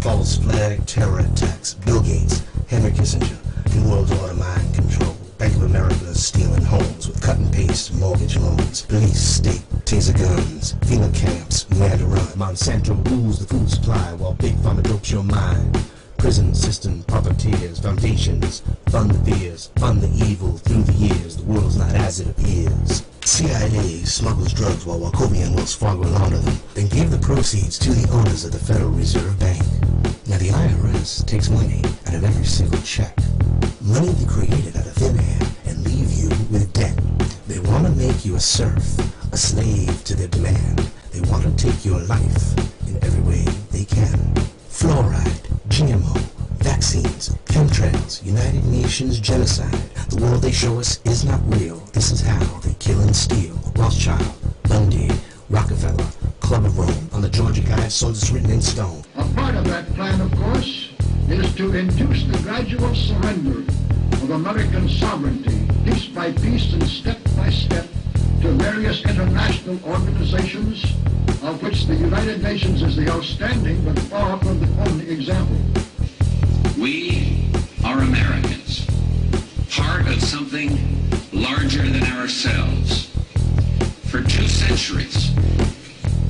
false flag, terror attacks, Bill Gates, Henry Kissinger, New World Order mind control, Bank of America stealing homes with cut and paste mortgage loans, police, state, taser guns, FEMA camps, man to run, Monsanto rules the food supply while Big Pharma dopes your mind. Prison system, puppeteers, foundations, fund the fears, fund the evil through the years. The world's not as it appears. CIA smuggles drugs while Wachovia and Wells Fargo launder them, then give the proceeds to the owners of the Federal Reserve Bank. Now the IRS takes money out of every single check. Money they created out of thin air and leave you with debt. They want to make you a serf, a slave to their demand. They want to take your life in every way they can. Fluoride, GMO, vaccines, chemtrails, United Nations genocide. The world they show us is not real. This is how they kill and steal. Rothschild, Bundy, Rockefeller, Club of Rome. On the Georgia Guidestones it's written in stone. A part of that plan, of course, is to induce the gradual surrender of American sovereignty, piece by piece and step by step, to various international organizations, of which the United Nations is the outstanding but far from the only example. We are Americans, part of something larger than ourselves. For 2 centuries,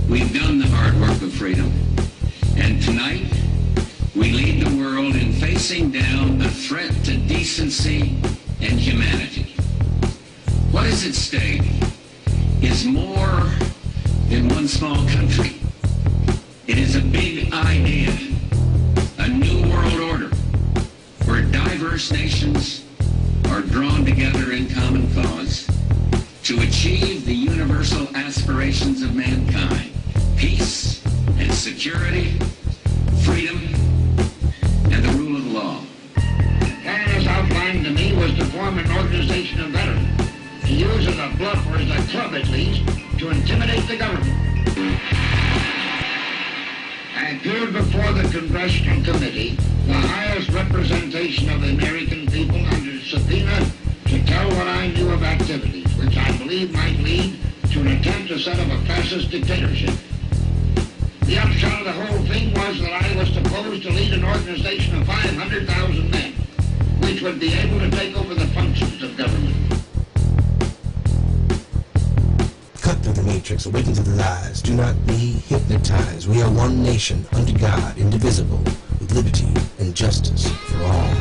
we've done the hard work of freedom, and tonight we lead the world in facing down the threat to decency and humanity. What is at stake is more than one small country. It is a big idea, a new world order, where diverse nations are drawn together in common cause to achieve the universal aspirations of mankind: peace and security, freedom, and the rule of law. The plan as outlined to me was to form an organization of veterans, to use as a bluff, or as a club at least, to intimidate the government. I appeared before the Congressional Committee, the highest representation of the American people, under subpoena to tell what I knew of activities which I believe might lead to an attempt to set up a fascist dictatorship. The upshot of the whole thing was that I was supposed to lead an organization of 500,000 men, which would be able to take over the functions of government. Cut through the matrix, awaken to the lies. Do not be hypnotized. We are one nation, under God, indivisible, with liberty and justice for all.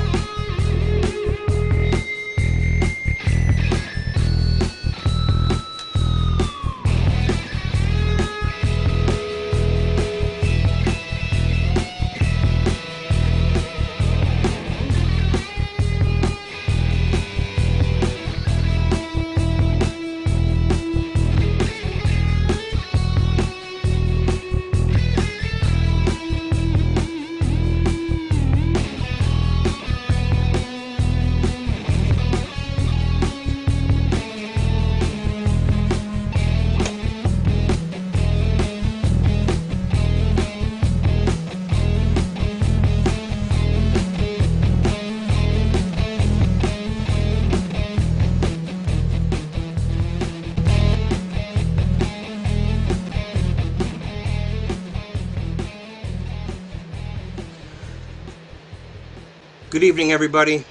Good evening, everybody.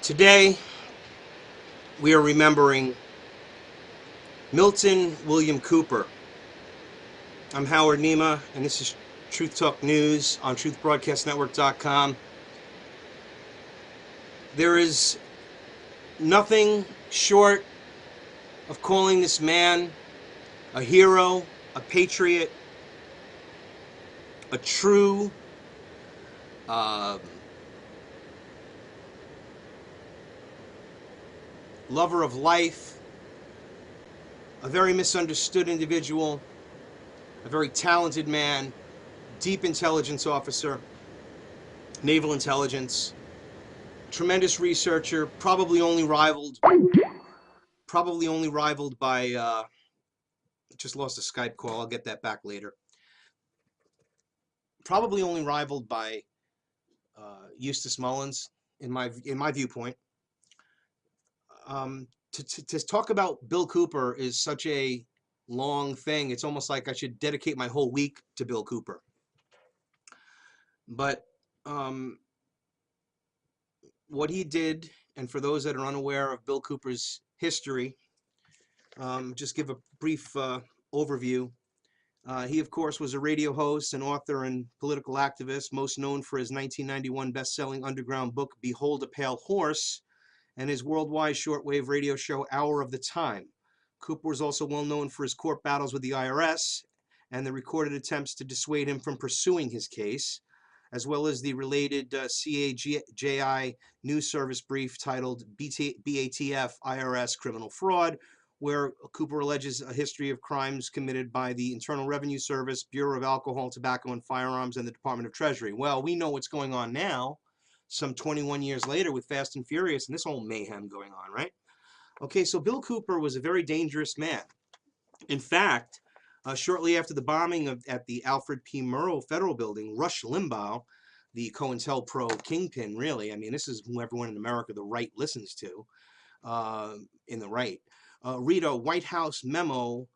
Today, we are remembering Milton William Cooper. I'm Howard Nema, and this is Truth Talk News on truthbroadcastnetwork.com. There is nothing short of calling this man a hero, a patriot, a true lover of life, a very misunderstood individual, a very talented man, deep intelligence officer, naval intelligence, tremendous researcher, probably only rivaled by just lost a Skype call. I'll get that back later. Probably only rivaled by Eustace Mullins, in my viewpoint. To talk about Bill Cooper is such a long thing. It's almost like I should dedicate my whole week to Bill Cooper. But what he did, and for those that are unaware of Bill Cooper's history, just give a brief overview. He, of course, was a radio host, an author, and political activist, most known for his 1991 best-selling underground book, Behold a Pale Horse, and his worldwide shortwave radio show, Hour of the Time. Cooper was also well known for his court battles with the IRS and the recorded attempts to dissuade him from pursuing his case, as well as the related CAJI news service brief titled BATF IRS Criminal Fraud, where Cooper alleges a history of crimes committed by the Internal Revenue Service, Bureau of Alcohol, Tobacco, and Firearms, and the Department of Treasury. Well, we know what's going on now, some 21 years later with Fast and Furious and this whole mayhem going on, right? Okay, so Bill Cooper was a very dangerous man. In fact, shortly after the bombing at the Alfred P. Murrow Federal Building, Rush Limbaugh, the COINTELPRO kingpin, really, I mean, this is who everyone in America, the right, listens to, in the right, read a White House memo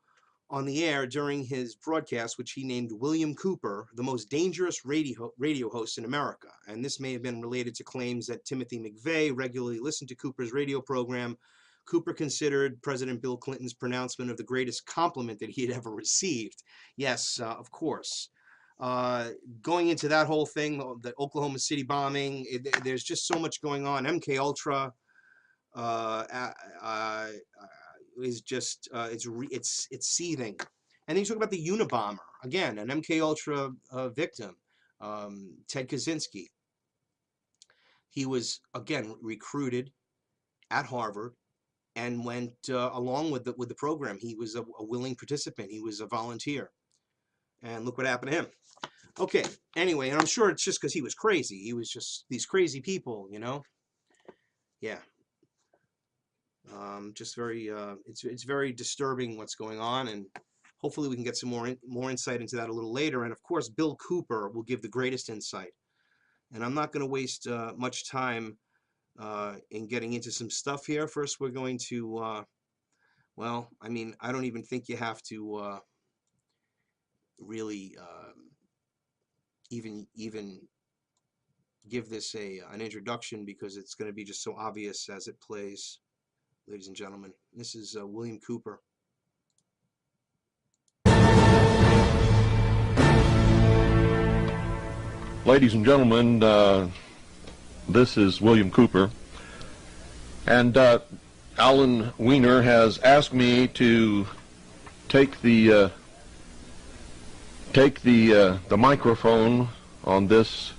on the air during his broadcast, which he named William Cooper, the most dangerous radio host in America. And this may have been related to claims that Timothy McVeigh regularly listened to Cooper's radio program. Cooper considered President Bill Clinton's pronouncement of the greatest compliment that he had ever received. Yes, of course. Going into that whole thing, the Oklahoma City bombing, there's just so much going on. MK Ultra is just it's seething. And then you talk about the Unabomber, again, an MK Ultra victim, Ted Kaczynski. He was again recruited at Harvard and went along with the program. He was a willing participant. He was a volunteer. And look what happened to him. Okay, anyway, and I'm sure it's just because he was crazy. He was just these crazy people, you know? Yeah. Just very, it's very disturbing what's going on, and hopefully we can get some more insight into that a little later. And of course, Bill Cooper will give the greatest insight. And I'm not going to waste much time in getting into some stuff here. First, we're going to, well, I mean, I don't even think you have to really even give this an introduction, because it's going to be just so obvious as it plays. Ladies and gentlemen, this is William Cooper. Ladies and gentlemen, this is William Cooper, and Alan Weiner has asked me to take the microphone on this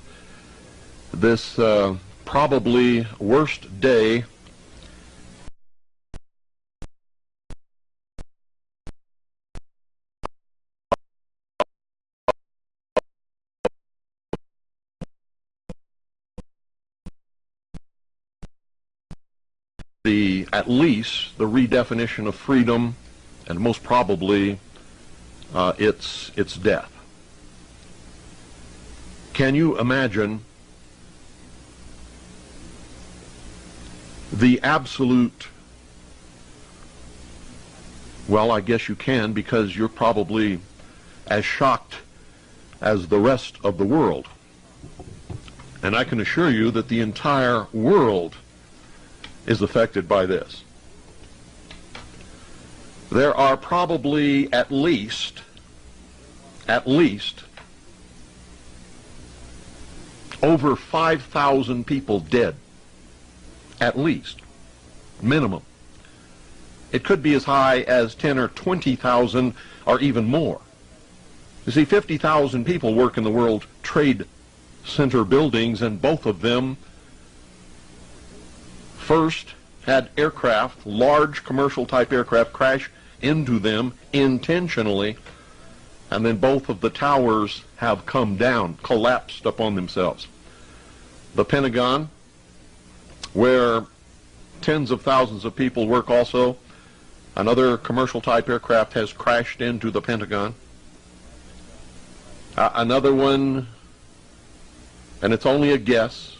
probably worst day at least the redefinition of freedom, and most probably its death. Can you imagine the absolute, well, I guess you can, because you're probably as shocked as the rest of the world. And I can assure you that the entire world is affected by this. There are probably at least over 5,000 people dead. At least. Minimum. It could be as high as 10 or 20,000 or even more. You see, 50,000 people work in the World Trade Center buildings, and both of them first had aircraft, large commercial type aircraft, crash into them intentionally, and then both of the towers have come down, collapsed upon themselves. The Pentagon, where tens of thousands of people work also, another commercial type aircraft has crashed into the Pentagon. Another one, and it's only a guess,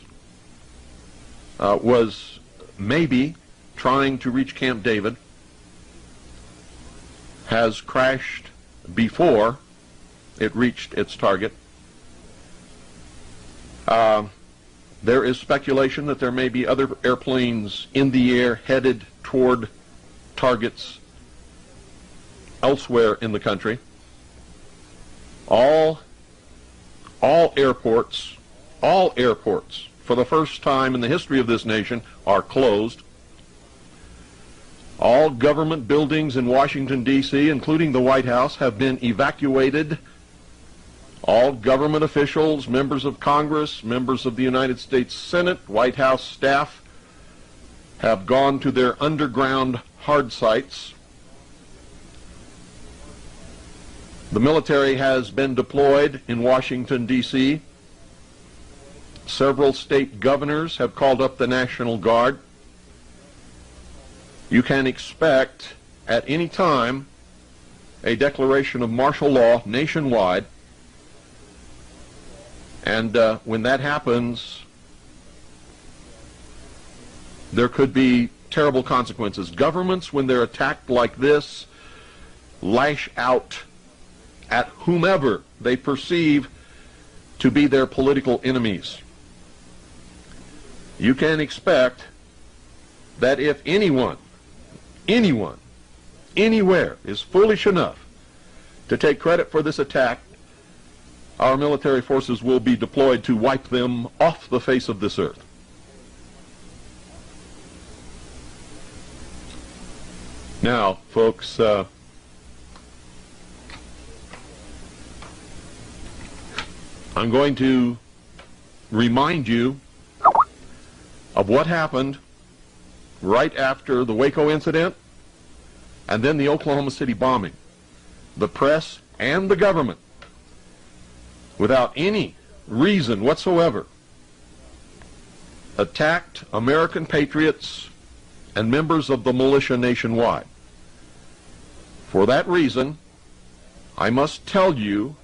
was maybe trying to reach Camp David, has crashed before it reached its target. There is speculation that there may be other airplanes in the air headed toward targets elsewhere in the country. All airports, for the first time in the history of this nation, are closed. All government buildings in Washington, D.C., including the White House, have been evacuated. All government officials, members of Congress, members of the United States Senate, White House staff have gone to their underground hard sites. The military has been deployed in Washington, D.C. Several state governors have called up the National Guard. You can expect at any time a declaration of martial law nationwide. And when that happens, there could be terrible consequences. Governments, when they're attacked like this, lash out at whomever they perceive to be their political enemies. You can expect that if anyone, anywhere is foolish enough to take credit for this attack, our military forces will be deployed to wipe them off the face of this earth. Now, folks, I'm going to remind you of what happened right after the Waco incident and then the Oklahoma City bombing. The press and the government, without any reason whatsoever, attacked American patriots and members of the militia nationwide. For that reason, I must tell you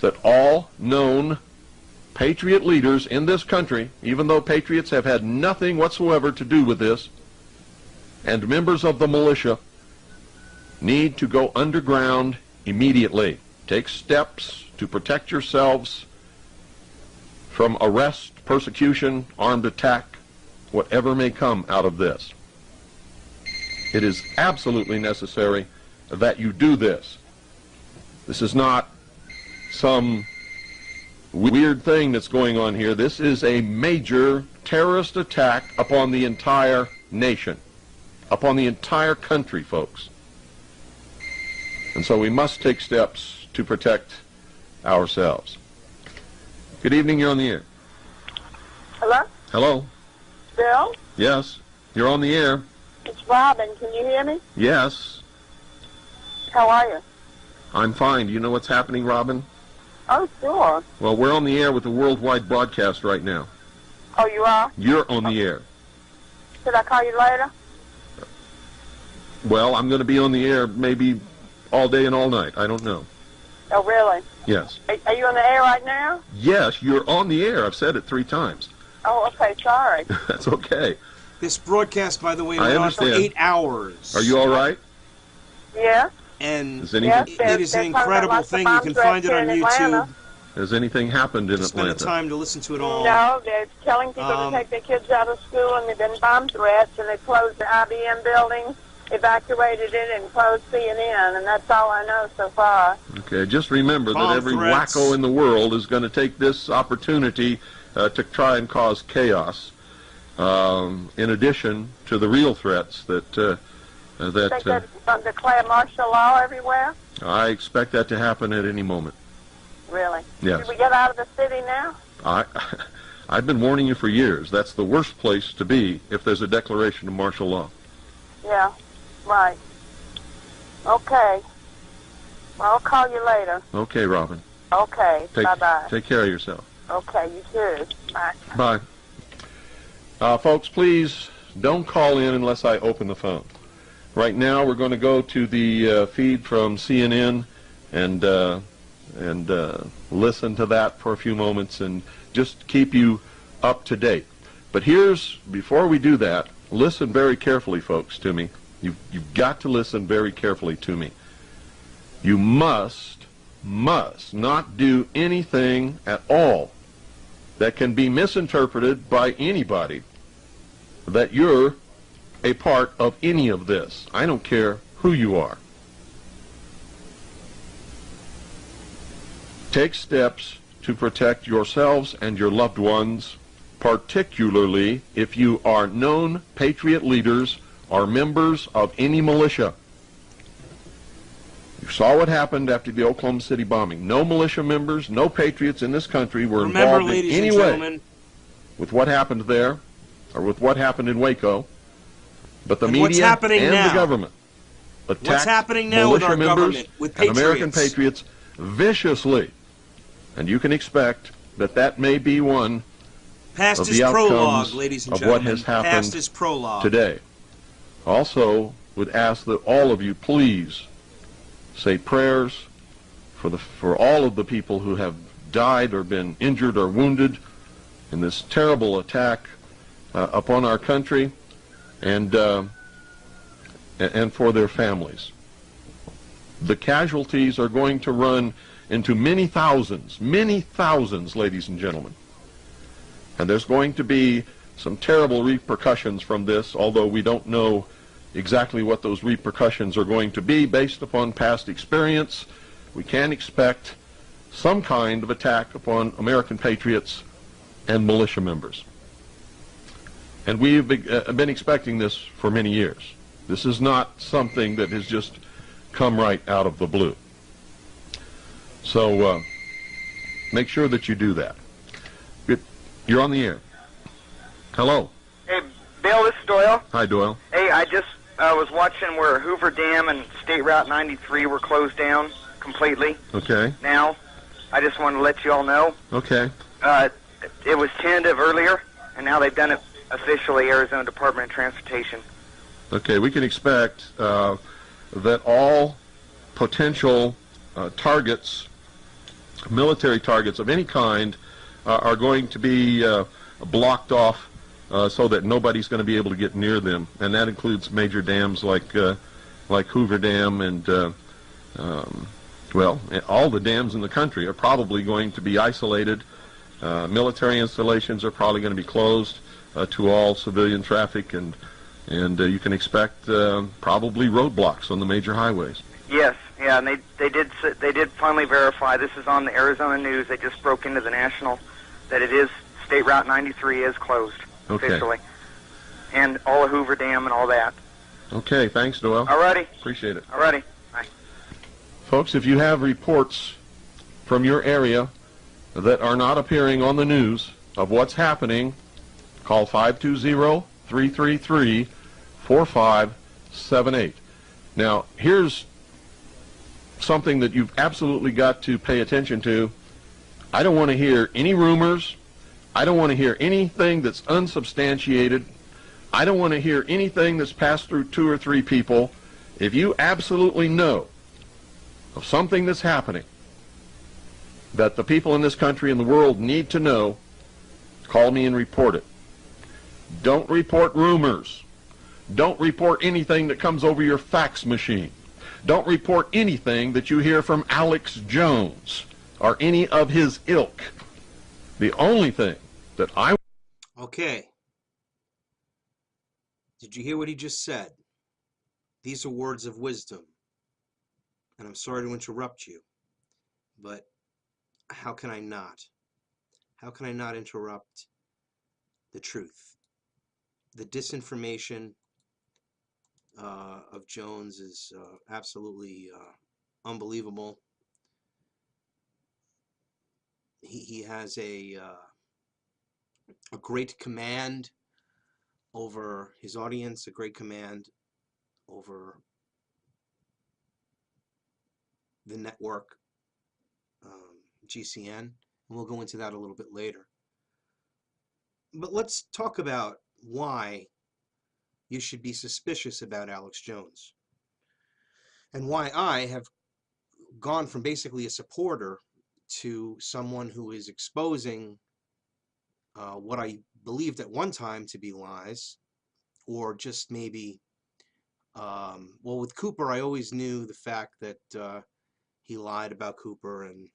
that all known patriot leaders in this country, even though patriots have had nothing whatsoever to do with this, and members of the militia, need to go underground immediately. Take steps to protect yourselves from arrest, persecution, armed attack, whatever may come out of this. It is absolutely necessary that you do this. This is not some weird thing that's going on here. This is a major terrorist attack upon the entire nation, upon the entire country, folks. And so we must take steps to protect ourselves. Good evening, you're on the air. Hello? Hello? Bill? Yes, you're on the air. It's Robin. Can you hear me? Yes. How are you? I'm fine. Do you know what's happening, Robin? Oh, sure. Well, we're on the air with a worldwide broadcast right now. Oh, you are? You're on the air. Should I call you later? Well, I'm going to be on the air maybe all day and all night. I don't know. Oh, really? Yes. Are you on the air right now? Yes, you're on the air. I've said it 3 times. Oh, okay. Sorry. That's okay. This broadcast, by the way, I went on for understand. 8 hours. Are you all right? Yeah? And Has anything, it is an incredible thing. You can find it on YouTube. has anything happened in Spend the Atlanta? time to listen to it all. No, they're telling people to take their kids out of school, and they've been bomb threats, and they closed the IBM building, evacuated it, and closed CNN, and that's all I know so far. Okay, just remember Bomb that every threats. wacko in the world is going to take this opportunity to try and cause chaos, in addition to the real threats that Think they're going to declare martial law everywhere? I expect that to happen at any moment. Really? Yes. Should we get out of the city now? I've been warning you for years. That's the worst place to be if there's a declaration of martial law. Yeah, right. Okay. Well, I'll call you later. Okay, Robin. Okay, bye-bye. Take care of yourself. Okay, you too. Bye. Bye. Folks, please don't call in unless I open the phone. Right now, we're going to go to the feed from CNN and listen to that for a few moments and just keep you up to date. But before we do that, listen very carefully, folks, to me. You've got to listen very carefully to me. You must not do anything at all that can be misinterpreted by anybody that you're a part of any of this. I don't care who you are. Take steps to protect yourselves and your loved ones, particularly if you are known patriot leaders or members of any militia. You saw what happened after the Oklahoma City bombing. No militia members, no patriots in this country were involved in any way with what happened there or with what happened in Waco. But the media and the government attacked militia members and American patriots viciously. And you can expect that that may be one of the outcomes of what has happened today. Also, would ask that all of you please say prayers for all of the people who have died or been injured or wounded in this terrible attack upon our country, and for their families. The casualties are going to run into many thousands, ladies and gentlemen. And there's going to be some terrible repercussions from this, although we don't know exactly what those repercussions are going to be based upon past experience. We can expect some kind of attack upon American patriots and militia members. And we've been expecting this for many years. This is not something that has just come right out of the blue. So make sure that you do that. You're on the air. Hello. Hey, Bill, this is Doyle. Hi, Doyle. Hey, I just was watching where Hoover Dam and State Route 93 were closed down completely. Okay. Now, I just wanted to let you all know. Okay. It was tentative earlier, and now they've done it officially, Arizona Department of Transportation. Okay, we can expect that all potential targets, military targets of any kind, are going to be blocked off so that nobody's going to be able to get near them, and that includes major dams like Hoover Dam and well, all the dams in the country are probably going to be isolated. Military installations are probably going to be closed to all civilian traffic, and you can expect probably roadblocks on the major highways. Yes, yeah, and they did finally verify. This is on the Arizona News. They just broke into the National that it is State Route 93 is closed officially, and all of Hoover Dam and all that. Okay, thanks, Doyle. Alrighty. Appreciate it. Alrighty. Bye. Folks, if you have reports from your area that are not appearing on the news of what's happening, call 520-333-4578. Now, here's something that you've absolutely got to pay attention to. I don't want to hear any rumors. I don't want to hear anything that's unsubstantiated. I don't want to hear anything that's passed through 2 or 3 people. If you absolutely know of something that's happening that the people in this country and the world need to know, call me and report it. Don't report rumors. Don't report anything that comes over your fax machine. Don't report anything that you hear from Alex Jones or any of his ilk. The only thing that I... Okay. Did you hear what he just said? These are words of wisdom. And I'm sorry to interrupt you, but how can I not? How can I not interrupt the truth? The disinformation of Jones is absolutely unbelievable. He has a great command over his audience, a great command over the network, GCN, and we'll go into that a little bit later. But let's talk about why you should be suspicious about Alex Jones, and why I have gone from basically a supporter to someone who is exposing what I believed at one time to be lies, or just maybe, well, with Cooper, I always knew the fact that he lied about Cooper, and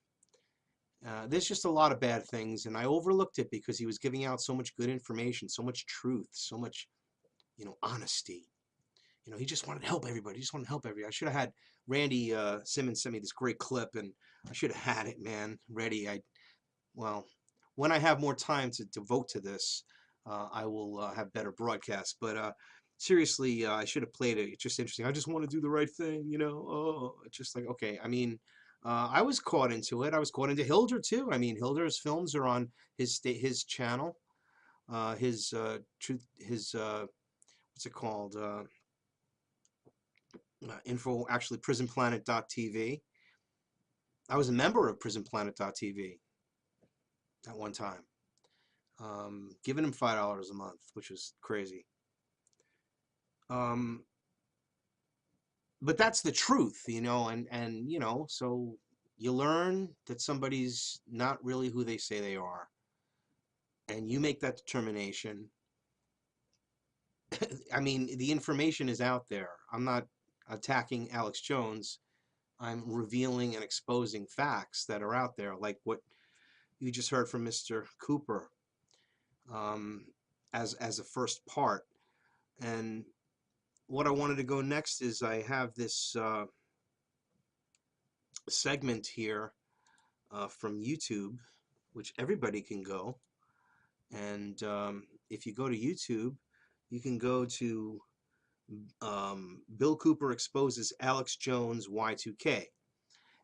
There's just a lot of bad things, and I overlooked it because he was giving out so much good information, so much truth, so much, honesty. He just wanted to help everybody. He just wanted to help everybody. I should have had Randy Simmons send me this great clip, and I should have had it, man, ready. Well, when I have more time to devote to this, I will have better broadcasts. But seriously, I should have played it. It's just interesting. I just want to do the right thing, Oh, it's just like, okay. I mean, I was caught into it. I was caught into Hilder too. I mean, Hilder's films are on his channel. His what's it called? Actually, prisonplanet.tv. I was a member of prisonplanet.tv at one time, giving him $5 a month, which was crazy. But that's the truth, and so you learn that somebody's not really who they say they are, and you make that determination. I mean, the information is out there. I'm not attacking Alex Jones. I'm revealing and exposing facts that are out there, like what you just heard from Mr. Cooper as a first part. And what I wanted to go next is I have this segment here from YouTube, which everybody can go. And if you go to YouTube, you can go to Bill Cooper exposes Alex Jones Y2K.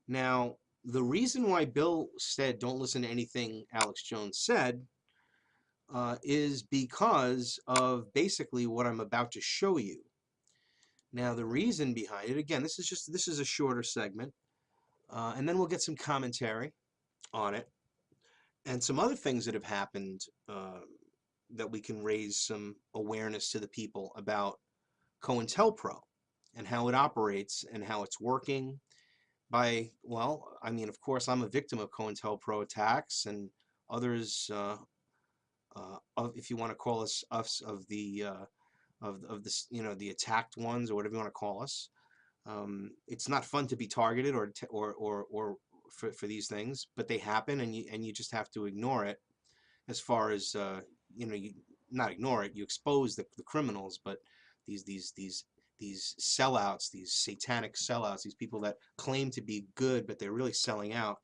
Now, the reason why Bill said don't listen to anything Alex Jones said is because of basically what I'm about to show you. Now, the reason behind it, again, this is a shorter segment, and then we'll get some commentary on it and some other things that have happened that we can raise some awareness to the people about COINTELPRO and how it operates and how it's working. Well, I mean, of course, I'm a victim of COINTELPRO attacks and others, if you want to call us of the the attacked ones or whatever you want to call us. It's not fun to be targeted or for these things, but they happen, and you just have to ignore it. As far as you not ignore it, you expose the criminals, but these sellouts, these satanic sellouts, these people that claim to be good but they're really selling out.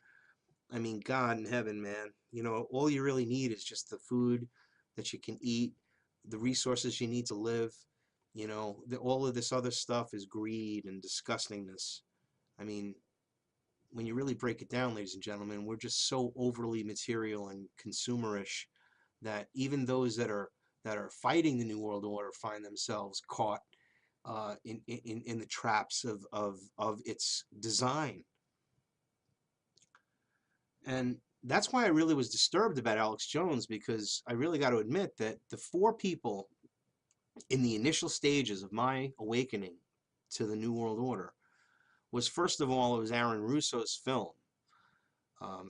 I mean, God in heaven, man, all you really need is just the food that you can eat, the resources you need to live. All of this other stuff is greed and disgustingness. I mean, when you really break it down, ladies and gentlemen, we're just so overly material and consumerish that even those that are fighting the New World Order find themselves caught in the traps of its design. And that's why I really was disturbed about Alex Jones, because I really got to admit that the four people in the initial stages of my awakening to the New World Order was, first of all, it was Aaron Russo's film,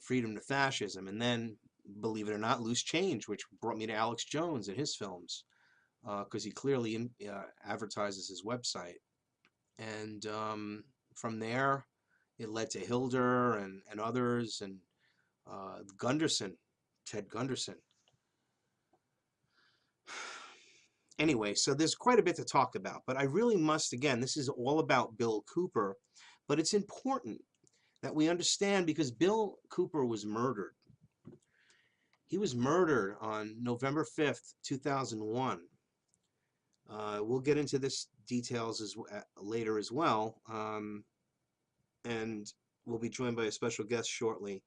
Freedom to Fascism, and then, believe it or not, Loose Change, which brought me to Alex Jones and his films, because he clearly advertises his website. And from there, it led to Hilder and others, and Gunderson, Ted Gunderson. Anyway, so there's quite a bit to talk about, but I really must, again, this is all about Bill Cooper, but it's important that we understand, because Bill Cooper was murdered. He was murdered on November 5th, 2001. We'll get into this details later as well, and we'll be joined by a special guest shortly.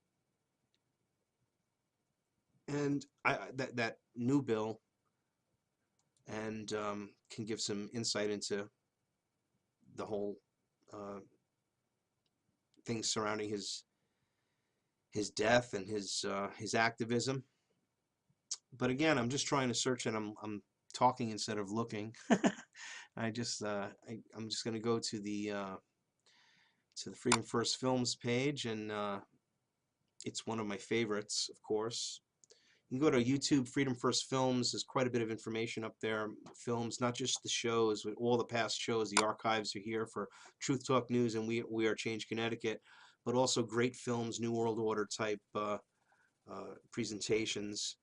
And that new Bill, and can give some insight into the whole things surrounding his death and his activism. But again, I'm just trying to search, and I'm talking instead of looking. I'm just going to go to the Freedom First Films page, and it's one of my favorites, of course. You can go to YouTube, Freedom First Films. There's quite a bit of information up there. Films, not just the shows, but all the past shows. The archives are here for Truth Talk News and We Are Change Connecticut. but also great films, New World Order type presentations,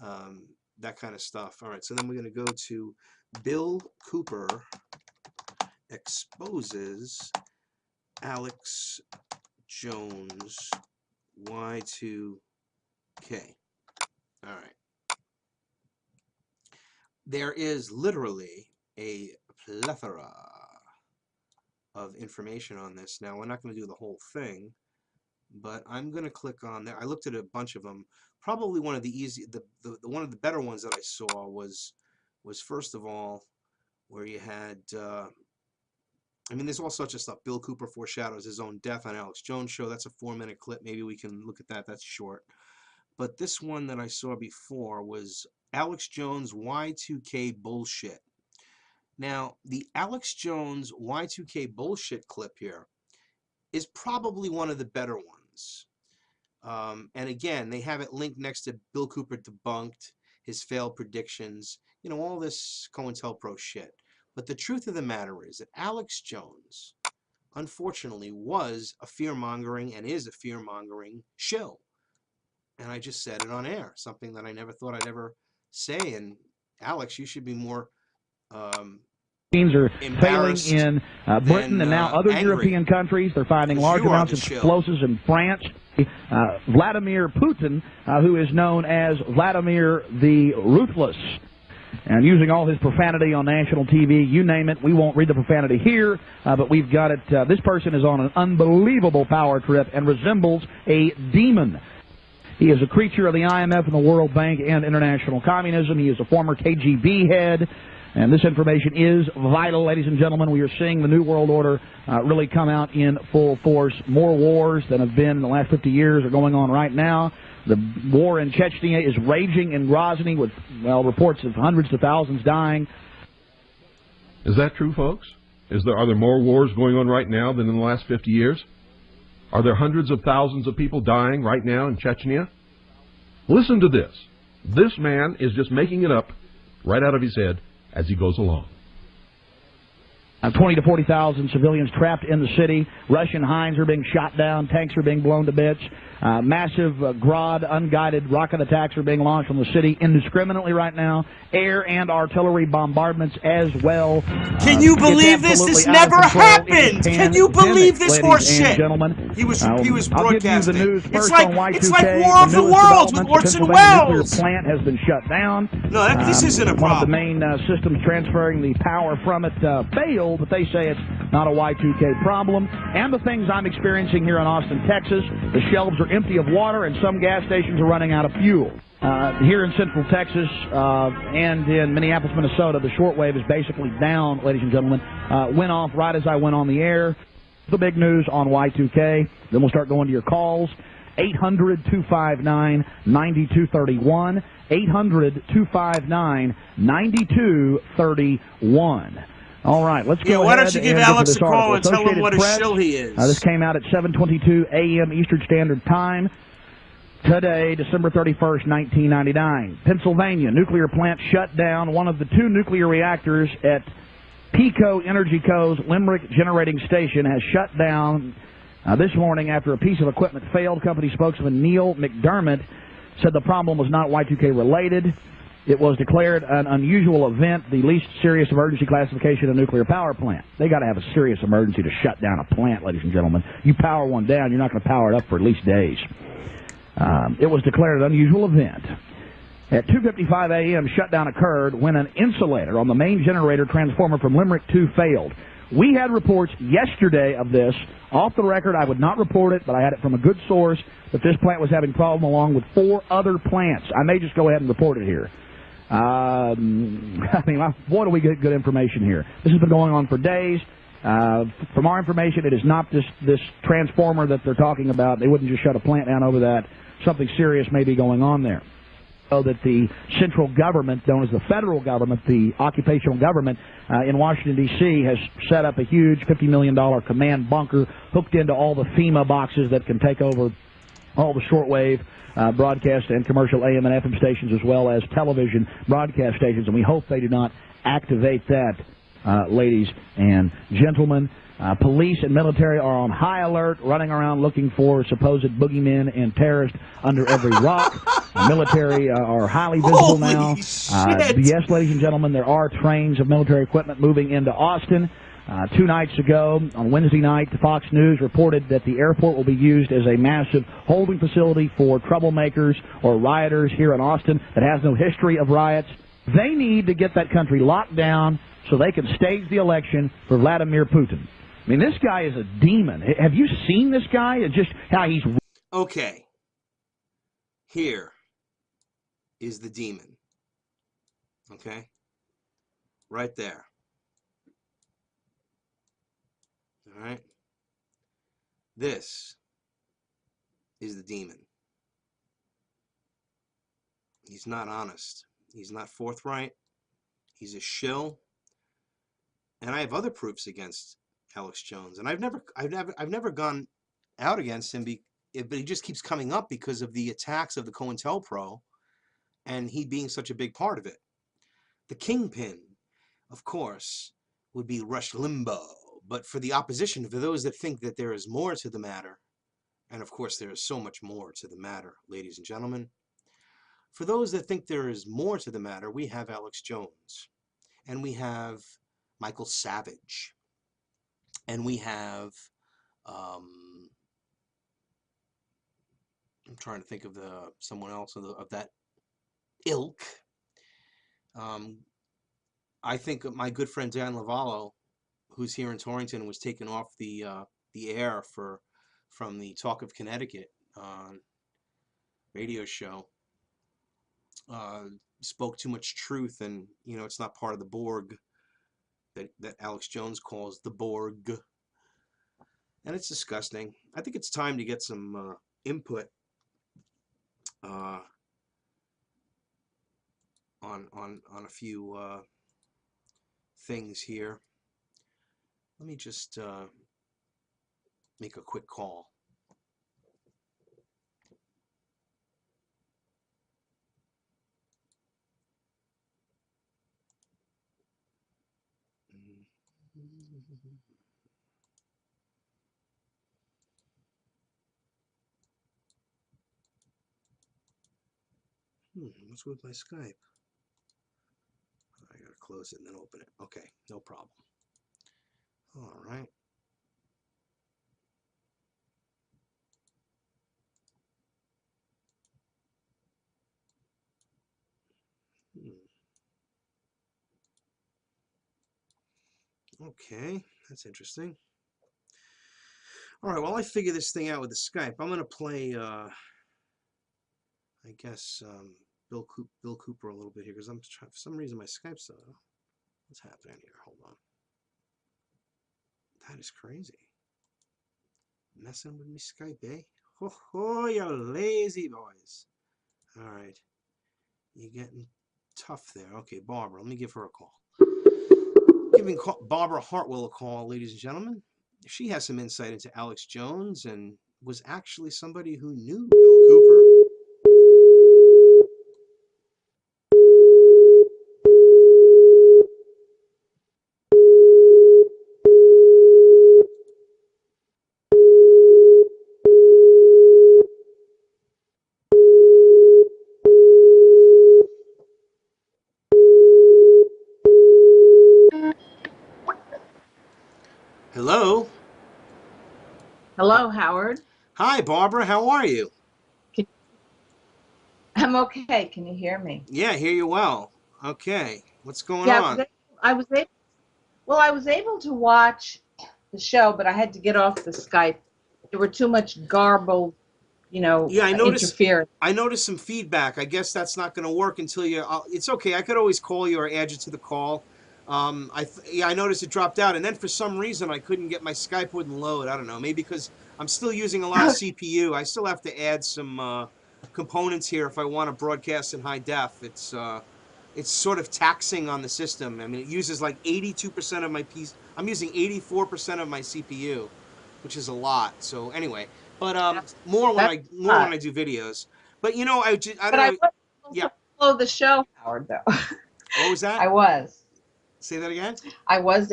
that kind of stuff. All right, so then we're going to go to Bill Cooper exposes Alex Jones Y2K. All right. There is literally a plethora of information on this. Now, we're not going to do the whole thing, but I'm going to click on there. I looked at a bunch of them. Probably one of the one of the better ones that I saw was first of all, where you had, I mean, there's all sorts of stuff. Bill Cooper foreshadows his own death on Alex Jones show. That's a 4-minute clip. Maybe we can look at that. That's short. But this one that I saw before was Alex Jones Y2K bullshit. Now, the Alex Jones Y2K bullshit clip here is probably one of the better ones. And again, they have it linked next to Bill Cooper debunked, his failed predictions, you know, all this COINTELPRO shit. But the truth of the matter is that Alex Jones, unfortunately, was a fear-mongering and is a fear-mongering shill. And I just said it on air, something that I never thought I'd ever say. And Alex, you should be more teams are failing in Britain and now other European countries. They're finding large amounts of explosives in France. Vladimir Putin, who is known as Vladimir the Ruthless, and using all his profanity on national TV, you name it. We won't read the profanity here, but we've got it. This person is on an unbelievable power trip and resembles a demon. He is a creature of the IMF and the World Bank and international communism. He is a former KGB head. And this information is vital, ladies and gentlemen. We are seeing the New World Order really come out in full force. More wars than have been in the last 50 years are going on right now. The war in Chechnya is raging in Grozny with, well, reports of hundreds of thousands dying. Is that true, folks? Are there more wars going on right now than in the last 50 years? Are there hundreds of thousands of people dying right now in Chechnya? Listen to this. This man is just making it up right out of his head as he goes along. 20 to 40,000 civilians trapped in the city. Russian Hinds are being shot down. Tanks are being blown to bits. Massive Grad unguided rocket attacks are being launched on the city indiscriminately right now. Air and artillery bombardments as well. Can you believe this? This never happened. Can you believe this horse shit? He was broadcasting. It's like War of the Worlds with Orson Welles. The plant has been shut down. No, this isn't a problem. One of the main systems transferring the power from it failed, but they say it's not a Y2K problem. And the things I'm experiencing here in Austin, Texas, the shelves are empty of water and some gas stations are running out of fuel. Here in Central Texas and in Minneapolis, Minnesota, the shortwave is basically down, ladies and gentlemen. Went off right as I went on the air. The big news on Y2K. Then we'll start going to your calls. 800-259-9231. 800-259-9231. All right, let's go ahead. Why don't you give Alex a call and tell him what a shill he is? This came out at 7:22 a.m. Eastern Standard Time. Today, December 31st, 1999. Pennsylvania nuclear plant shut down. One of the 2 nuclear reactors at PECO Energy Co.'s Limerick Generating Station has shut down this morning after a piece of equipment failed. Company spokesman Neil McDermott said the problem was not Y2K related. It was declared an unusual event, the least serious emergency classification of a nuclear power plant. They got to have a serious emergency to shut down a plant, ladies and gentlemen. You power one down, you're not going to power it up for at least days. It was declared an unusual event. At 2:55 a.m., shutdown occurred when an insulator on the main generator transformer from Limerick 2 failed. We had reports yesterday of this. Off the record, I would not report it, but I had it from a good source that this plant was having problem along with 4 other plants. I may just go ahead and report it here. I mean, boy, do we get good information here. This has been going on for days. From our information, it is not this transformer that they're talking about. They wouldn't just shut a plant down over that. Something serious may be going on there. So that the central government, known as the federal government, the occupational government in Washington, D.C., has set up a huge $50 million command bunker hooked into all the FEMA boxes that can take over all the shortwave broadcast and commercial AM and FM stations, as well as television broadcast stations, and we hope they do not activate that ladies and gentlemen. Police and military are on high alert, running around looking for supposed boogeymen and terrorists under every rock. Military are highly visible now. Yes, ladies and gentlemen, there are trains of military equipment moving into Austin. 2 nights ago, on Wednesday night, Fox News reported that the airport will be used as a massive holding facility for troublemakers or rioters here in Austin that has no history of riots. They need to get that country locked down so they can stage the election for Vladimir Putin. I mean, this guy is a demon. Have you seen this guy? It's just how he's... Okay. Here is the demon. Okay? Right there. All right? This is the demon. He's not honest. He's not forthright. He's a shill. And I have other proofs against Alex Jones, and I've never gone out against him, but he just keeps coming up because of the attacks of the COINTELPRO, and he being such a big part of it. The kingpin, of course, would be Rush Limbaugh, but for the opposition, for those that think that there is more to the matter, and of course there is so much more to the matter, ladies and gentlemen, for those that think there is more to the matter, we have Alex Jones, and we have Michael Savage. And we have, I'm trying to think of someone else of that ilk. I think my good friend Dan Lavallo, who's here in Torrington, was taken off the air from the Talk of Connecticut radio show. Spoke too much truth, and it's not part of the Borg. That Alex Jones calls the Borg. And it's disgusting. I think it's time to get some input on a few things here. Let me just make a quick call. What's with my Skype? I gotta close it and then open it. Okay, no problem. All right. Okay, that's interesting. All right, while I figure this thing out with the Skype, I'm gonna play, I guess, Bill Cooper a little bit here, because I'm trying, for some reason my Skype's, what's happening here? Hold on. That is crazy. Messing with me Skype, eh? Ho ho, you lazy boys. All right. You're getting tough there. Okay, Barbara, let me give her a call. Giving Barbara Hartwell a call, ladies and gentlemen. She has some insight into Alex Jones and was actually somebody who knew Bill Cooper. Hello? Hello, Howard. Hi, Barbara. How are you? I'm okay. Can you hear me? Yeah, I hear you well. Okay. What's going on? I was able to watch the show, but I had to get off the Skype. There were too much garbled, interference. I noticed some feedback. I guess that's not going to work until you... it's okay. I could always call you or add you to the call. I noticed it dropped out, and then for some reason I couldn't get my Skype wouldn't load. I don't know, maybe because I'm still using a lot of CPU. I still have to add some components here if I want to broadcast in high def. It's sort of taxing on the system. I mean, it uses like 82% of my PC. I'm using 84% of my CPU, which is a lot. So anyway, but more when I do videos. But I don't know. Yeah. Follow the show, Howard. Though. What was that? I was. Say that again? I was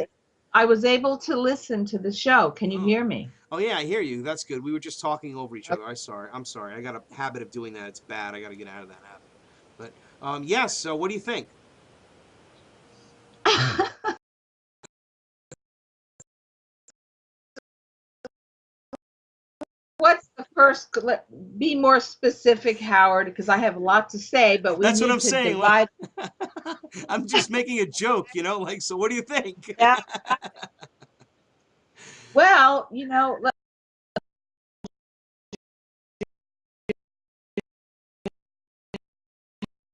able to listen to the show. Can you hear me? Oh yeah, I hear you. That's good. We were just talking over each other. I'm sorry. I got a habit of doing that. It's bad. I got to get out of that habit. But yes. So what do you think? What's the first? Be more specific, Howard, because I have a lot to say, but we That's need what I'm to saying. divide. I'm just making a joke, like, so what do you think? Yeah. Well,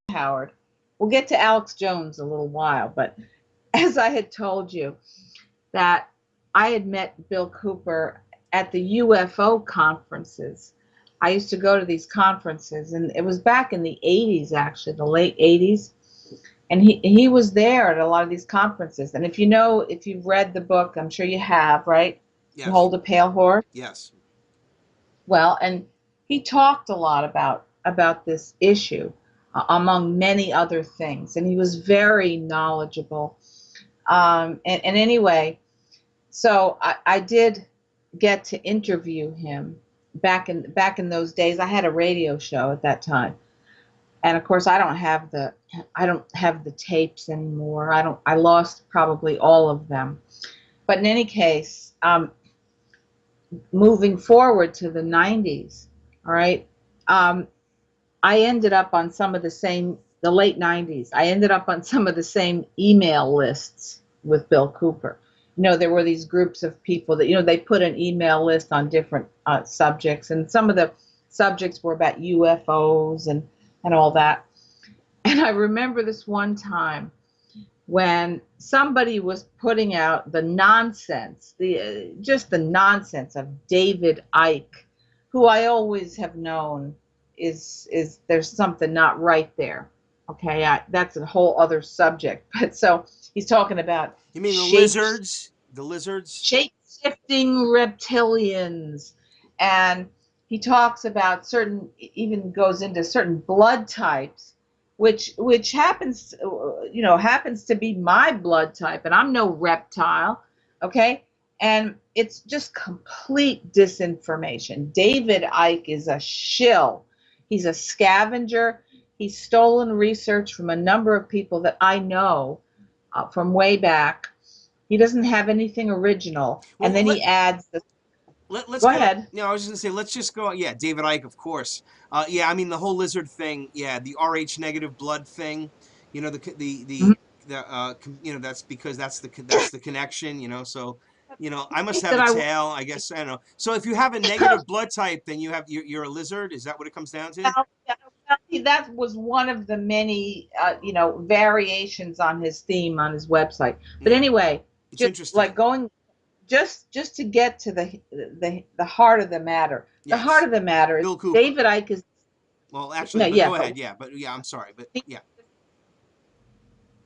Howard, we'll get to Alex Jones in a little while, but as I had told you, that I had met Bill Cooper at the UFO conferences. I used to go to these conferences, and it was back in the 80s, actually, the late 80s. And he was there at a lot of these conferences. And if you've read the book, I'm sure you have, right? Yes. Hold a Pale Horse? Yes. Well, and he talked a lot about this issue, among many other things. And he was very knowledgeable. And anyway, so I did get to interview him back in those days. I had a radio show at that time, and of course I don't have the tapes anymore. I lost probably all of them. But in any case, moving forward to the 90s, all right, I ended up on the late 90s. I ended up on some of the same email lists with Bill Cooper. There were these groups of people that, they put an email list on different subjects, and some of the subjects were about UFOs and all that. And I remember this one time when somebody was putting out the nonsense, just the nonsense of David Icke, who I always have known is there's something not right there. Okay, that's a whole other subject. But so he's talking about. You mean the lizards? The lizards? Shape-shifting reptilians. And he talks about even goes into certain blood types, which happens to be my blood type, and I'm no reptile, okay? And it's just complete disinformation. David Icke is a shill. He's a scavenger. He's stolen research from a number of people that I know from way back. He doesn't have anything original. Well, and then he adds the... Let's go ahead. No, I was just going to say, let's just go. Yeah, David Icke, of course. Yeah, I mean, the whole lizard thing. Yeah, the Rh negative blood thing. That's because that's the connection. So, I must have a tail. I guess, I don't know. So if you have a negative blood type, then you're a lizard. Is that what it comes down to? That was one of the many, variations on his theme on his website. But anyway, it's just interesting. Like going, just to get to the heart of the matter. Yes. The heart of the matter is Bill Cooper. David Icke is. Well, actually, go ahead. Yeah, but I'm sorry, but yeah.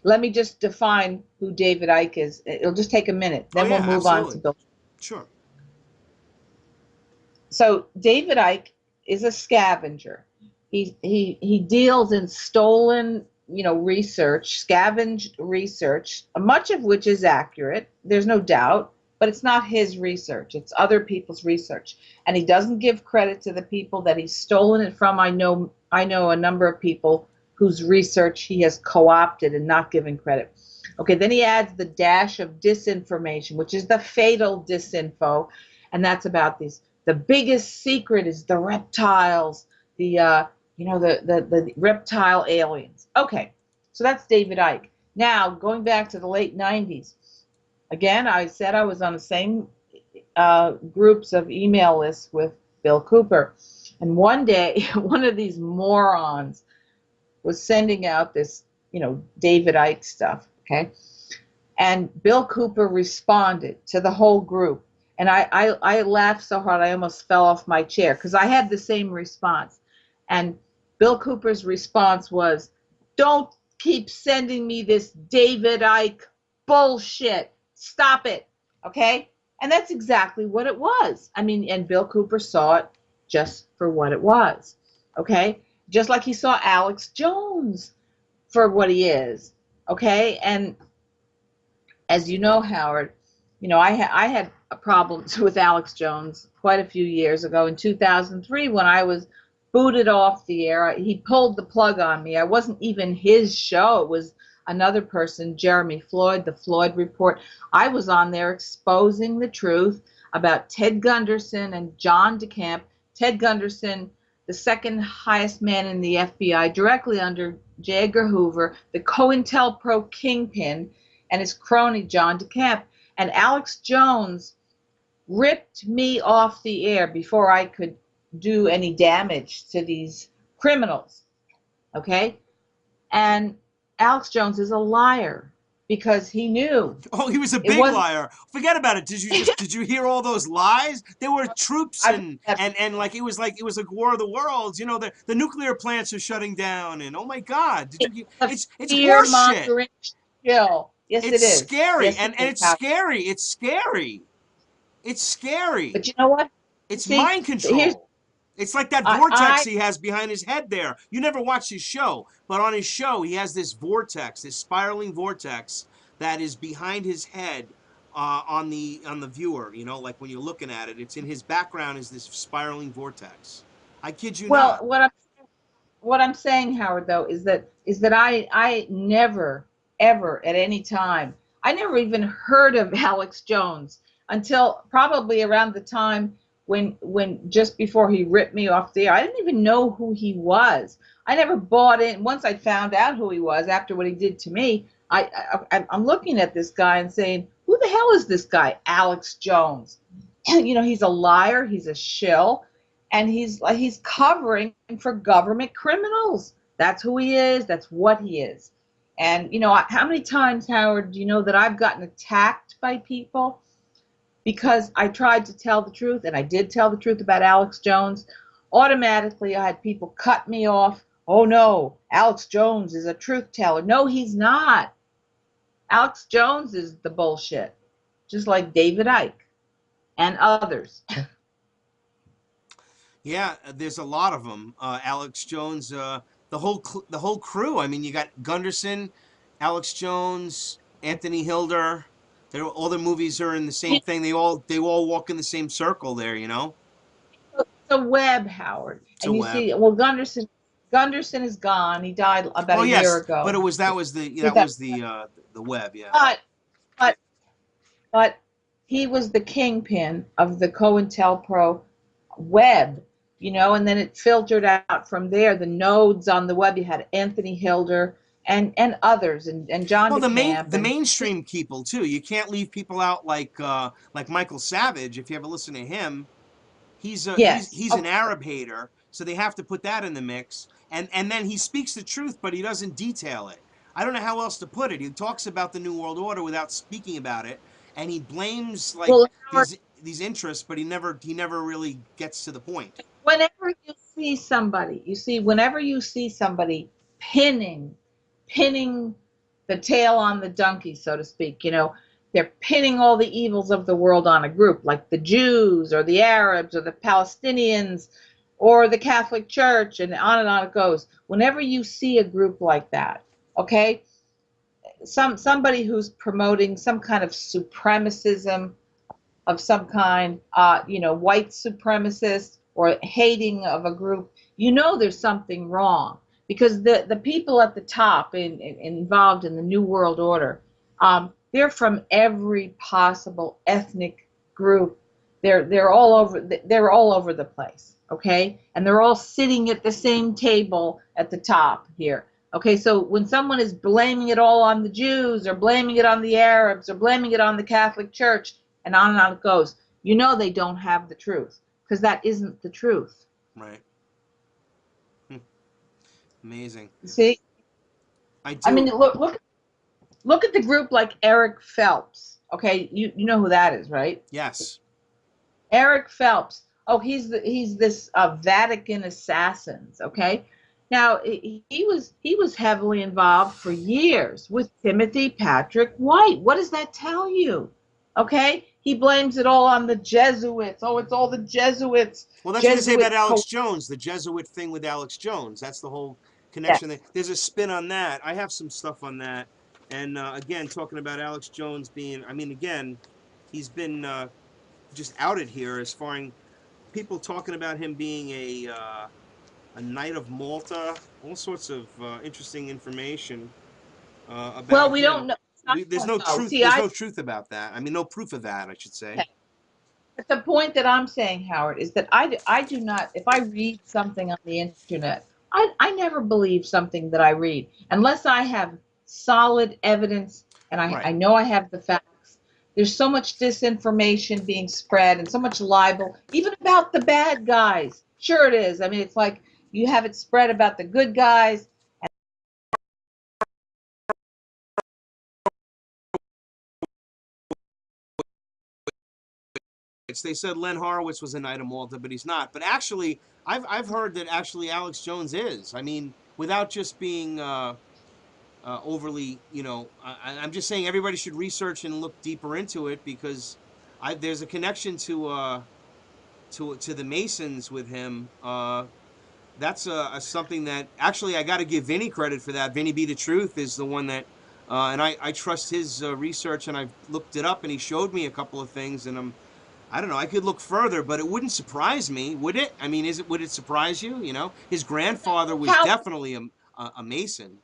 Let me just define who David Icke is. It'll just take a minute. Then we'll move on to Bill. Sure. So David Icke is a scavenger. He deals in stolen, research, scavenged research, much of which is accurate. There's no doubt, but it's not his research. It's other people's research, and he doesn't give credit to the people that he's stolen it from. I know a number of people whose research he has co-opted and not given credit. Okay, then he adds the dash of disinformation, which is the fatal disinfo, and that's about these. The biggest secret is the reptiles, the reptile aliens. Okay, so that's David Icke. Now, going back to the late 90s, again, I said I was on the same groups of email lists with Bill Cooper. And one day, one of these morons was sending out this, David Icke stuff, okay? And Bill Cooper responded to the whole group. And I laughed so hard I almost fell off my chair because I had the same response. And Bill Cooper's response was, "Don't keep sending me this David Icke bullshit. Stop it." Okay? And that's exactly what it was. I mean, and Bill Cooper saw it just for what it was. Okay? Just like he saw Alex Jones for what he is. Okay? And as you know, Howard, I had problems with Alex Jones quite a few years ago in 2003 when I was booted off the air. He pulled the plug on me. I wasn't even his show. It was another person, Jeremy Floyd, the Floyd Report. I was on there exposing the truth about Ted Gunderson and John DeCamp. Ted Gunderson, the second highest man in the FBI, directly under J. Edgar Hoover, the COINTELPRO kingpin, and his crony, John DeCamp. And Alex Jones ripped me off the air before I could do any damage to these criminals. Okay? And Alex Jones is a liar because he knew. Oh, he was a big liar. Forget about it. Did you hear all those lies? There were troops and like it was like War of the Worlds. You know, the nuclear plants are shutting down, and oh my God, it's horseshit. Yes, it is. Scary, yes, and it's scary. It's scary. It's scary. But you know what? It's mind control. It's like that vortex he has behind his head there. You never watched his show, but on his show he has this vortex, this spiraling vortex that is behind his head on the viewer. You know, like when you're looking at it, it's in his background is this spiraling vortex. I kid you not. Well, what I'm saying, Howard, though, is that I never, ever, at any time, I never even heard of Alex Jones until probably around the time when just before he ripped me off the air. I didn't even know who he was. I never bought in. Once I found out who he was after what he did to me, I'm looking at this guy and saying, who the hell is this guy, Alex Jones? You know, he's a liar. He's a shill. And he's covering for government criminals. That's who he is. That's what he is. And, you know, how many times, Howard, do you know that I've gotten attacked by people because I tried to tell the truth, and I did tell the truth about Alex Jones? Automatically, I had people cut me off. Oh, no, Alex Jones is a truth teller. No, he's not. Alex Jones is the bullshit, just like David Icke and others. Yeah, there's a lot of them. Alex Jones, the whole crew. I mean, you got Gunderson, Alex Jones, Anthony Hilder. All their movies are in the same thing. They all walk in the same circle there. You know. It's a web, Howard. And you see, well, Gunderson is gone. He died about a year ago. But that was the web, yeah. But he was the kingpin of the COINTELPRO web, you know, and then it filtered out from there. The nodes on the web, you had Anthony Hilder and others, and John DeCamp. The mainstream people too. You can't leave people out like Michael Savage. If you ever listen to him, he's an Arab hater, so they have to put that in the mix. And then he speaks the truth, but he doesn't detail it. I don't know how else to put it. He talks about the New World Order without speaking about it, and he blames these interests, but he never really gets to the point. Whenever you see somebody pinning the tail on the donkey, so to speak, you know, they're pinning all the evils of the world on a group, like the Jews or the Arabs or the Palestinians or the Catholic Church, and on it goes. Whenever you see a group like that, okay, somebody who's promoting some kind of supremacism of some kind, you know, white supremacist or hating of a group, you know there's something wrong, because the people at the top involved in the New World Order, they're from every possible ethnic group. They're all over the place, okay, and they're all sitting at the same table at the top here. Okay, so when someone is blaming it all on the Jews or blaming it on the Arabs or blaming it on the Catholic Church and on it goes, you know they don't have the truth, because that isn't the truth. Right. Amazing. See? I mean, look at the group like Eric Phelps. Okay, you know who that is, right? Yes. Eric Phelps. Oh, he's this Vatican assassins, okay? Now, he was heavily involved for years with Timothy Patrick White. What does that tell you? Okay? He blames it all on the Jesuits. Oh, it's all the Jesuits. Well, that's what they say about Alex Jones, the Jesuit thing with Alex Jones. That's the whole connection. Yes. There's a spin on that. I have some stuff on that. And again, talking about Alex Jones being, I mean, again, he's been just outed here as far as people talking about him being a Knight of Malta, all sorts of interesting information Well, about we him. don't know. I There's don't no know. truth. See, There's no truth about that. I mean, no proof of that, I should say. but the point that I'm saying, Howard, is that I do not, if I read something on the internet, I never believe something that I read unless I have solid evidence and Right. I know I have the facts. There's so much disinformation being spread and so much libel, even about the bad guys. Sure it is. I mean, it's like you have it spread about the good guys. They said Len Horowitz was a Knight of Malta, but he's not. But actually, I've heard that actually Alex Jones is. I mean, without just being overly, you know, I'm just saying everybody should research and look deeper into it because there's a connection to the Masons with him. That's something that actually I got to give Vinny credit for that. Vinny Be the Truth is the one that, and I trust his research, and I've looked it up, and he showed me a couple of things, and I don't know, I could look further, but it wouldn't surprise me, would it? I mean, would it surprise you? You know, his grandfather was definitely a Mason.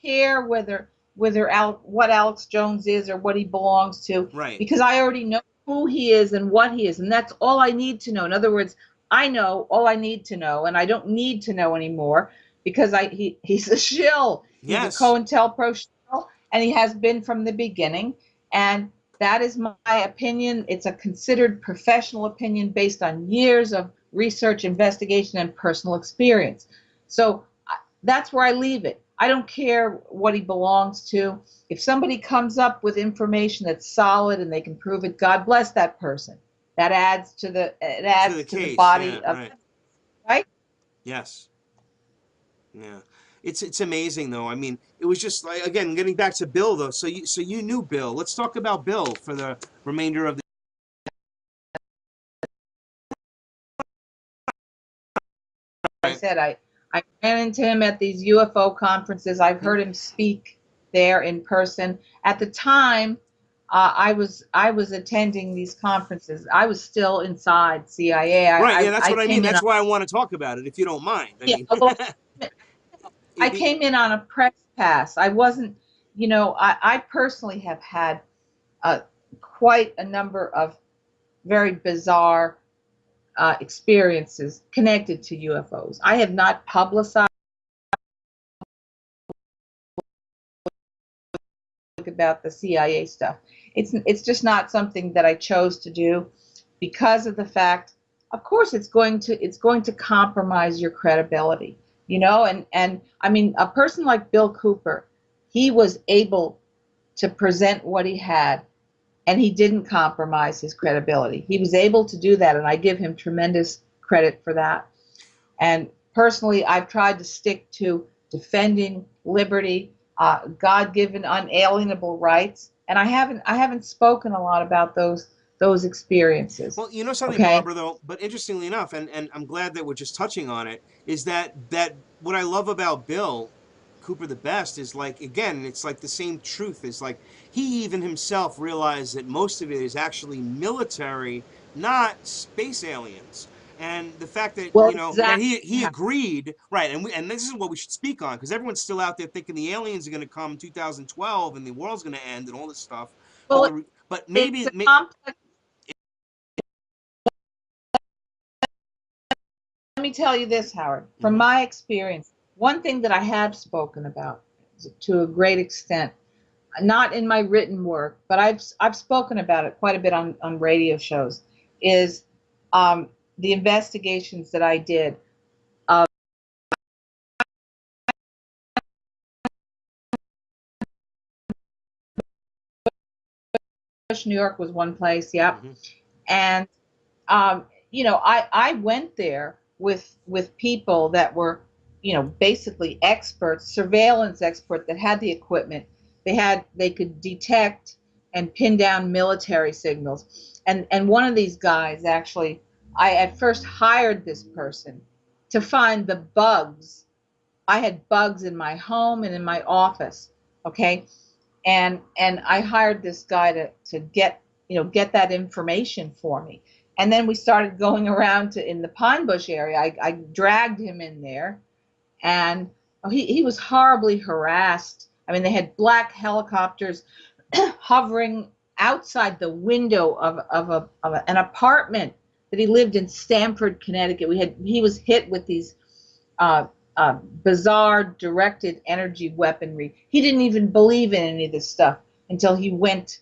Care whether what Alex Jones is or what he belongs to, right? Because I already know who he is and what he is, and that's all I need to know. In other words, I know all I need to know, and I don't need to know anymore because he's a shill. Yes. He's a COINTELPRO shill, and he has been from the beginning. And that is my opinion. It's a considered professional opinion based on years of research, investigation, and personal experience. So that's where I leave it. I don't care what he belongs to. If somebody comes up with information that's solid and they can prove it, God bless that person. That adds to the case, body yeah, of right. Yes. Yeah. It's amazing though. I mean, it was just like, again, getting back to Bill though. So you knew Bill. Let's talk about Bill for the remainder of the. I said I ran into him at these UFO conferences. I've heard him speak there in person. At the time, I was attending these conferences. I was still inside CIA. Right. Yeah, that's what I mean. That's why I want to talk about it, if you don't mind. I mean, I came in on a press pass. I wasn't, you know, I personally have had quite a number of very bizarre experiences connected to UFOs. I have not publicized about the CIA stuff. It's just not something that I chose to do because of the fact, of course, it's going to compromise your credibility, you know. And I mean, a person like Bill Cooper, he was able to present what he had, and he didn't compromise his credibility. He was able to do that, and I give him tremendous credit for that. And personally, I've tried to stick to defending liberty, God-given, unalienable rights, and I haven't spoken a lot about those experiences. Well, you know something, okay, Barbara, though, but interestingly enough, and I'm glad that we're just touching on it, is that what I love about Bill Cooper the best is, like, again, it's like the same truth. Is like he even himself realized that most of it is actually military, not space aliens. And the fact that, you know, exactly, that he agreed, right, and this is what we should speak on, because everyone's still out there thinking the aliens are going to come 2012 and the world's going to end and all this stuff. Well, but maybe it's a complex. Let me tell you this, Howard. From my experience, one thing that I have spoken about to a great extent, not in my written work, but I've spoken about it quite a bit on radio shows, is the investigations that I did. New York was one place, yeah. Mm-hmm. And you know, I went there with people that were, you know, basically experts, surveillance expert that had the equipment. They could detect and pin down military signals. And one of these guys, actually, I at first hired this person to find the bugs. I had bugs in my home and in my office, okay? And I hired this guy to get that information for me. And then we started going around in the Pine Bush area. I dragged him in there, and he was horribly harassed. I mean, they had black helicopters hovering outside the window of an apartment that he lived in Stamford, Connecticut. He was hit with these bizarre directed energy weaponry. He didn't even believe in any of this stuff until he went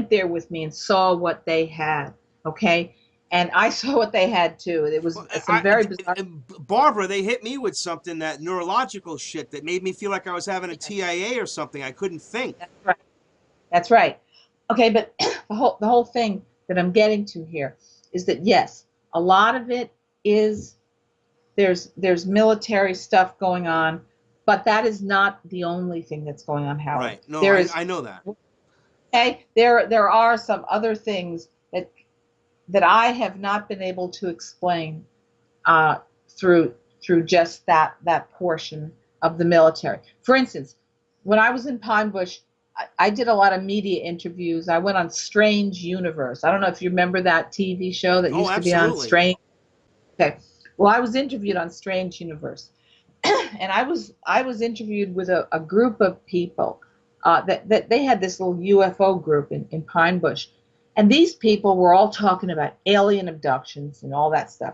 there with me and saw what they had. Okay, and I saw what they had too. It was some very bizarre. Barbara, they hit me with something, that neurological shit that made me feel like I was having a TIA or something. I couldn't think. That's right. That's right. Okay, but the whole thing that I'm getting to here is that yes, a lot of it is there's military stuff going on, but that is not the only thing that's going on, Howard. Right. No, I know that. Okay, there are some other things that I have not been able to explain through just that portion of the military. For instance, when I was in Pine Bush, I did a lot of media interviews. I went on Strange Universe. I don't know if you remember that TV show that used to be on Strange. Okay. Well, I was interviewed on Strange Universe, and I was interviewed with a group of people that they had this little UFO group in Pine Bush, and these people were all talking about alien abductions and all that stuff.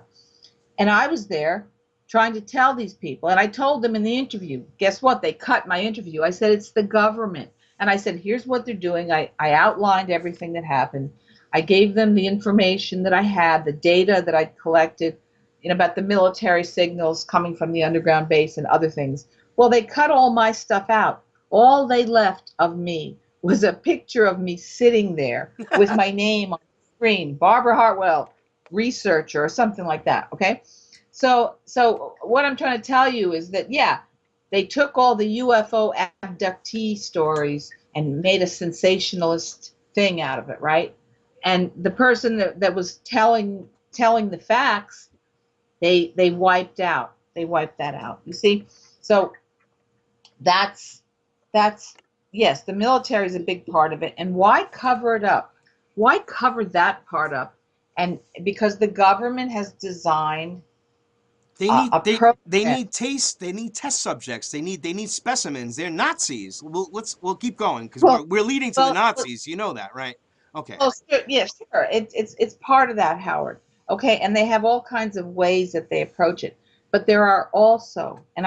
And I was there trying to tell these people, and I told them in the interview, guess what? They cut my interview. I said, it's the government. And I said, here's what they're doing. I outlined everything that happened. I gave them the information that I had, the data that I'd collected, about the military signals coming from the underground base and other things. Well, they cut all my stuff out. All they left of me was a picture of me sitting there with my name on the screen, Barbara Hartwell, researcher, or something like that, okay? So what I'm trying to tell you is that, yeah, they took all the UFO abductee stories and made a sensationalist thing out of it, right? And the person that was telling the facts, they wiped out. They wiped that out. You see? So that's yes, the military is a big part of it. And why cover it up? Why cover that part up? And because the government has designed they need test subjects. They need specimens. They're Nazis. We'll keep going because we're leading to the Nazis. You know that, right? Okay. Oh, yeah, sure. It's part of that, Howard. Okay, and they have all kinds of ways that they approach it. But there are also, and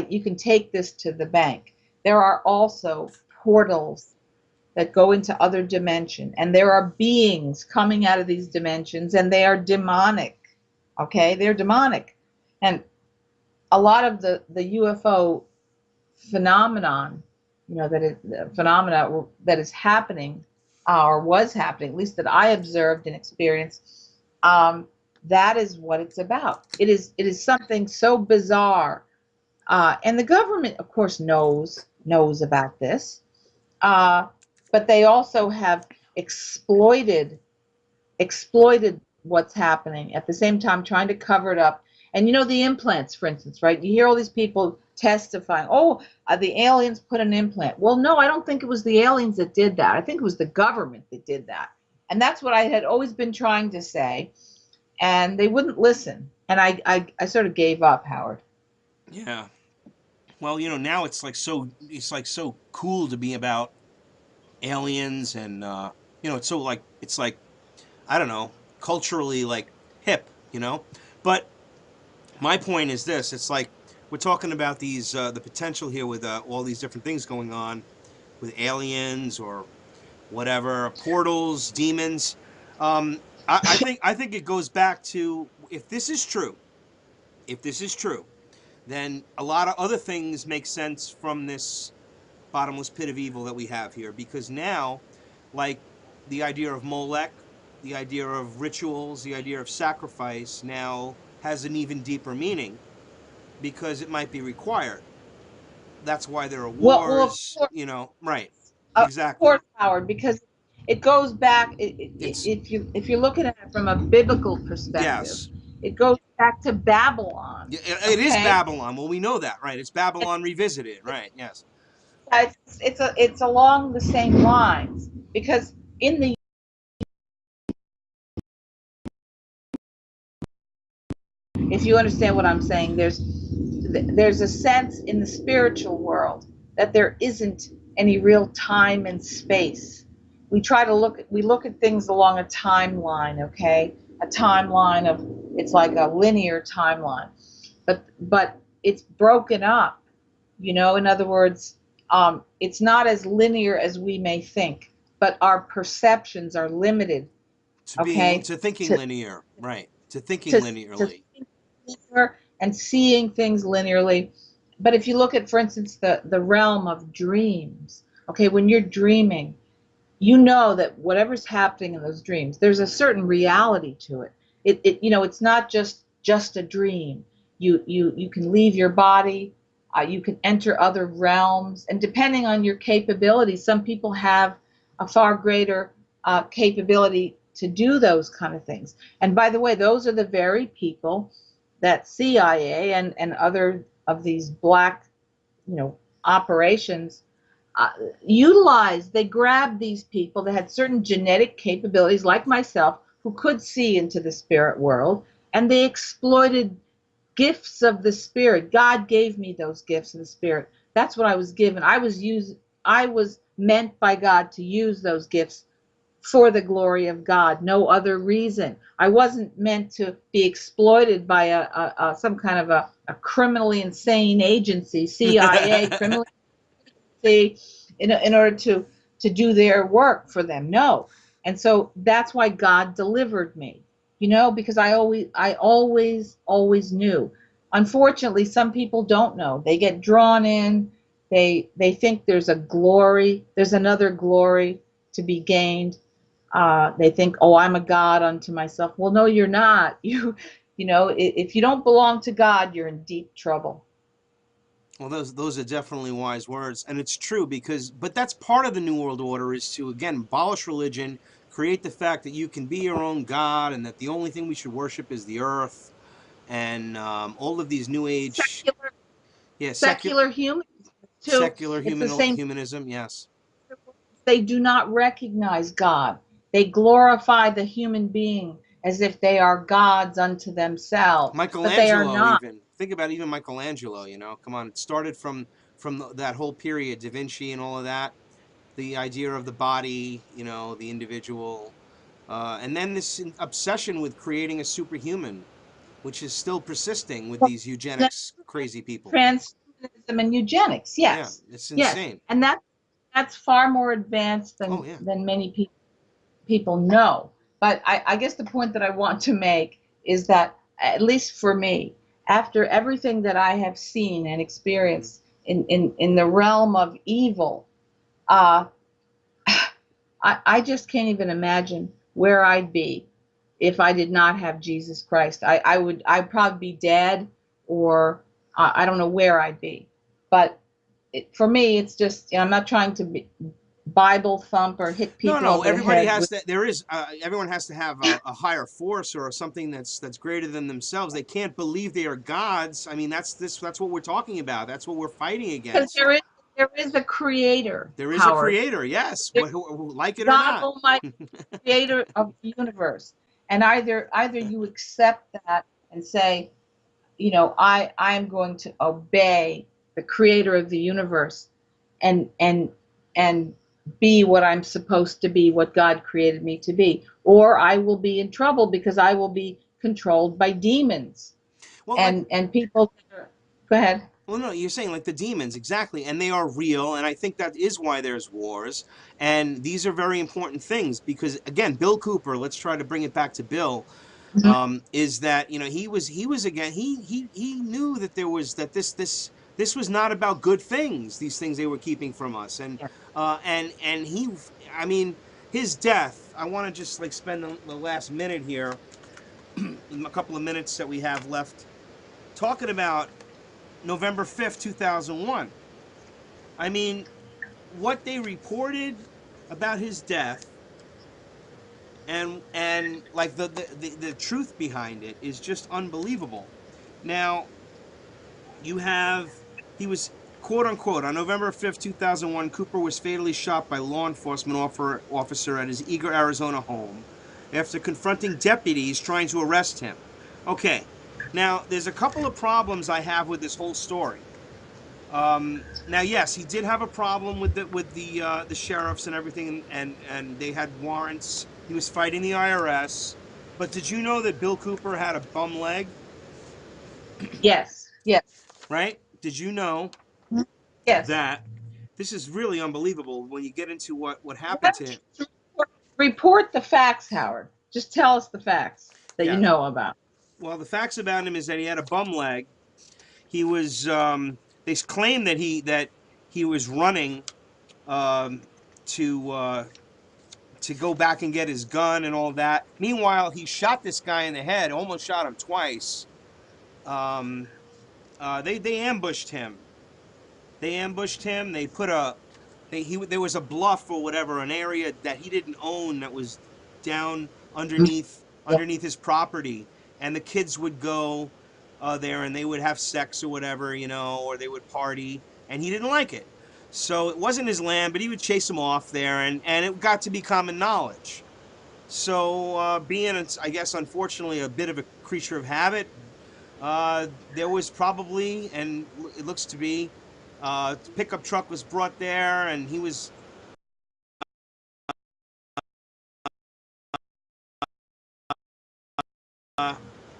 you can take this to the bank. There are also portals that go into other dimensions, and there are beings coming out of these dimensions, and they are demonic. Okay, they're demonic, and a lot of the UFO phenomenon, phenomena that is happening or was happening, at least that I observed and experienced, that is what it's about. It is something so bizarre, and the government, of course, knows about this, but they also have exploited what's happening at the same time, trying to cover it up. And the implants, for instance, right? You hear all these people testifying, the aliens put an implant. Well, no, I don't think it was the aliens that did that. I think it was the government that did that. And that's what I had always been trying to say. And they wouldn't listen. And I sort of gave up, Howard. Yeah. Well, now it's like so cool to be about aliens, and it's so like I don't know, culturally like hip, But my point is this: it's like we're talking about these the potential here with all these different things going on with aliens or whatever, portals, demons. I think it goes back to, if this is true, then a lot of other things make sense from this bottomless pit of evil that we have here, because now, like the idea of Molech, the idea of rituals, the idea of sacrifice now has an even deeper meaning because it might be required. That's why there are wars, right? Exactly. Of course, Howard, because it goes back. If you're looking at it from a biblical perspective, yes, it goes back to Babylon. Yeah, it is Okay, Babylon. Well, we know that, right? It's Babylon revisited, right? Yes. it's along the same lines because in the if you understand what I'm saying, there's a sense in the spiritual world that there isn't any real time and space. We look at things along a timeline, okay? A timeline of it's like a linear timeline, but it's broken up. In other words, it's not as linear as we may think, but our perceptions are limited, okay? To thinking To linear, right? To thinking to to linearly. think linear and seeing things linearly. But if you look at, for instance, the realm of dreams, okay, when you're dreaming, you know that whatever's happening in those dreams, there's a certain reality to it. It's not just a dream. You can leave your body, you can enter other realms, and depending on your capability, some people have a far greater capability to do those kind of things. And by the way, those are the very people that CIA and other of these black, operations uh, utilized. They grabbed these people that had certain genetic capabilities, like myself, who could see into the spirit world, and they exploited gifts of the spirit. God gave me those gifts of the spirit. That's what I was given. I was meant by God to use those gifts for the glory of God. No other reason. I wasn't meant to be exploited by some kind of a criminally insane agency, CIA, criminally in order to do their work for them. No. And so that's why God delivered me, because I always knew. Unfortunately, some people don't know. They get drawn in. They think there's another glory to be gained. They think, oh, I'm a God unto myself. Well, no, you're not. If you don't belong to God, you're in deep trouble. Well, those are definitely wise words, and it's true but that's part of the New World Order is to again abolish religion, create the fact that you can be your own God, and that the only thing we should worship is the earth, and all of these New Age, Secular, yeah, secular humans too. secular It's the same. humanism, yes. They do not recognize God. They glorify the human being as if they are gods unto themselves, but they are Michelangelo, not. even think about even Michelangelo. Come on, it started from that whole period, Da Vinci and all of that. The idea of the body, the individual, and then this obsession with creating a superhuman, which is still persisting with these eugenics crazy people. Transhumanism and eugenics, Yeah, yes, it's yes, insane. and that's far more advanced Oh than yeah. many people know. But I guess the point that I want to make is that, at least for me, after everything that I have seen and experienced in the realm of evil, uh, I just can't even imagine where I'd be if I did not have Jesus Christ. I'd probably be dead, or I don't know where I'd be. But for me, it's just, I'm not trying to Bible thump or hit people No. over the Everybody head has with. to. Everyone has to have a higher force or something that's greater than themselves. They can't believe they are gods. I mean, that's what we're talking about. That's what we're fighting Because against. there is a creator, There is a Howard. creator, yes, There's like it or God not. Almighty, creator of the universe. And either you accept that and say, I'm going to obey the creator of the universe and be what I'm supposed to be, what God created me to be, or I will be in trouble because I will be controlled by demons Well, and people. Go ahead. well, no, you're saying like the demons, exactly, and they are real, and I think that is why there's wars, and these are very important things because, again, Bill Cooper. Let's try to bring it back to Bill. Is that he was again he knew that this was not about good things. These things they were keeping from us, and he, I mean, his death. I want to just like spend the last minute here, a couple of minutes that we have left, talking about November 5th, 2001. I mean, what they reported about his death and like the truth behind it is just unbelievable. Now, you have, he was, quote unquote, on November 5th, 2001, Cooper was fatally shot by law enforcement officer at his Eager, Arizona home after confronting deputies trying to arrest him. Okay, now there's a couple of problems I have with this whole story. Now, yes, he did have a problem with the sheriffs and everything, and they had warrants. He was fighting the IRS. But did you know that Bill Cooper had a bum leg? Yes. Yes. Right? Did you know Yes. that? This is really unbelievable when you get into what Why happened to don't him. you report the facts, Howard? Just tell us the facts that you Yeah. know about. Well, the facts about him is that he had a bum leg. He was. They claim that he was running um, to go back and get his gun and all that. Meanwhile, he shot this guy in the head. Almost shot him twice. Um, they ambushed him. They put a there was a bluff or whatever, an area that he didn't own that was down underneath his property, and the kids would go there and they would have sex or whatever, or they would party, and he didn't like it. So it wasn't his land, but he would chase them off there, and it got to be common knowledge. So being, I guess, unfortunately, a bit of a creature of habit, there was probably, and it looks to be, pickup truck was brought there, and he was.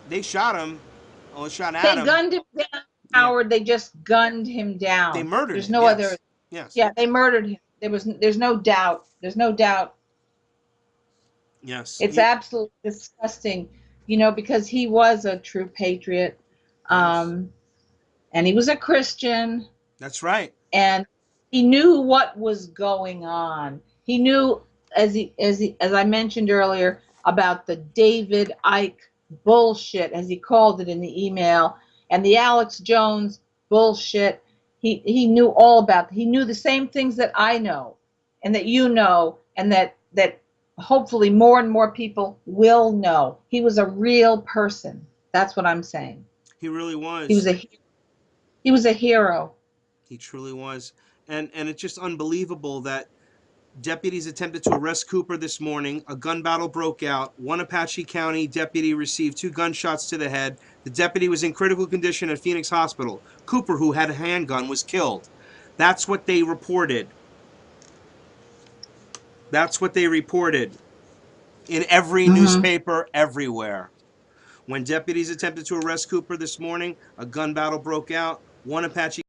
They shot him, or shot at They him. gunned him down, Howard. Yeah. They just gunned him down. They murdered There's him. no Yes. other. Yes. Yeah, they murdered him. There's no doubt. There's no doubt. Yes. It's absolutely disgusting, because he was a true patriot, and he was a Christian. That's right. And he knew what was going on. He knew, as I mentioned earlier, about the David Icke bullshit, as he called it in the email, and the Alex Jones bullshit. He knew all about. He knew the same things that I know, and that you know, and that hopefully more and more people will know. He was a real person. That's what I'm saying. He really was. He was a hero. He truly was. And it's just unbelievable that deputies attempted to arrest Cooper this morning. A gun battle broke out. One Apache County deputy received 2 gunshots to the head. The deputy was in critical condition at Phoenix Hospital. Cooper, who had a handgun, was killed. That's what they reported. That's what they reported in every newspaper everywhere. When deputies attempted to arrest Cooper this morning, a gun battle broke out. One Apache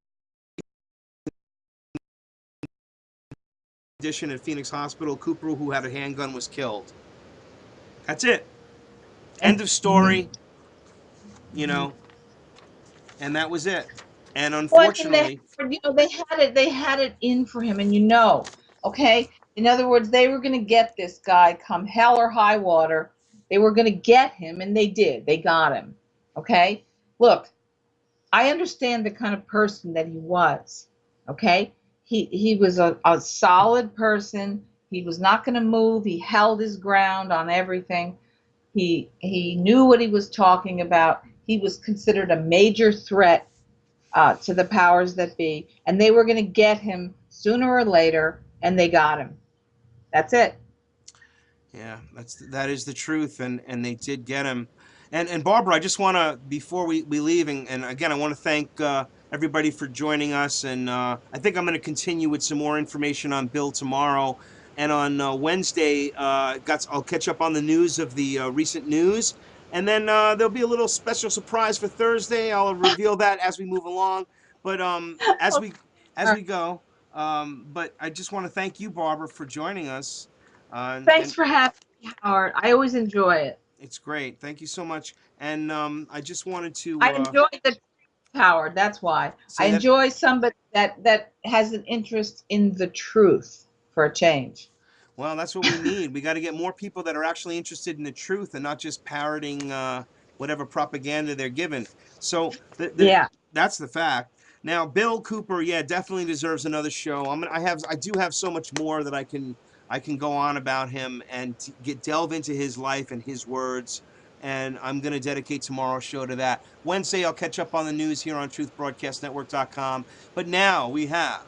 condition at Phoenix Hospital. Cooper, who had a handgun, was killed. That's it. End of story. And that was it. And unfortunately, they had it in for him, and okay. In other words, they were going to get this guy come hell or high water. They were going to get him, and they did. They got him. Okay. Look, I understand the kind of person that he was. Okay. He was a solid person. He was not going to move. He held his ground on everything. He knew what he was talking about. He was considered a major threat to the powers that be, and they were going to get him sooner or later, and they got him. That's it. Yeah, that is the truth, and they did get him. And Barbara, I just want to, before we leave, and again, I want to thank everybody for joining us, and I think I'm going to continue with some more information on Bill tomorrow, and on Wednesday, I'll catch up on the news of the recent news, and then there'll be a little special surprise for Thursday. I'll reveal that as we move along, but as we go. But I just want to thank you, Barbara, for joining us. Thanks for having me, Howard. I always enjoy it. It's great. Thank you so much. And I just wanted to. I enjoy the truth, Howard. That's why I enjoy somebody that has an interest in the truth for a change. Well, that's what we need. We got to get more people that are actually interested in the truth and not just parroting whatever propaganda they're given. So that's the fact. Now, Bill Cooper, definitely deserves another show. I do have so much more that I can I can go on about him and delve into his life and his words, and I'm going to dedicate tomorrow's show to that. Wednesday, I'll catch up on the news here on truthbroadcastnetwork.com. But now we have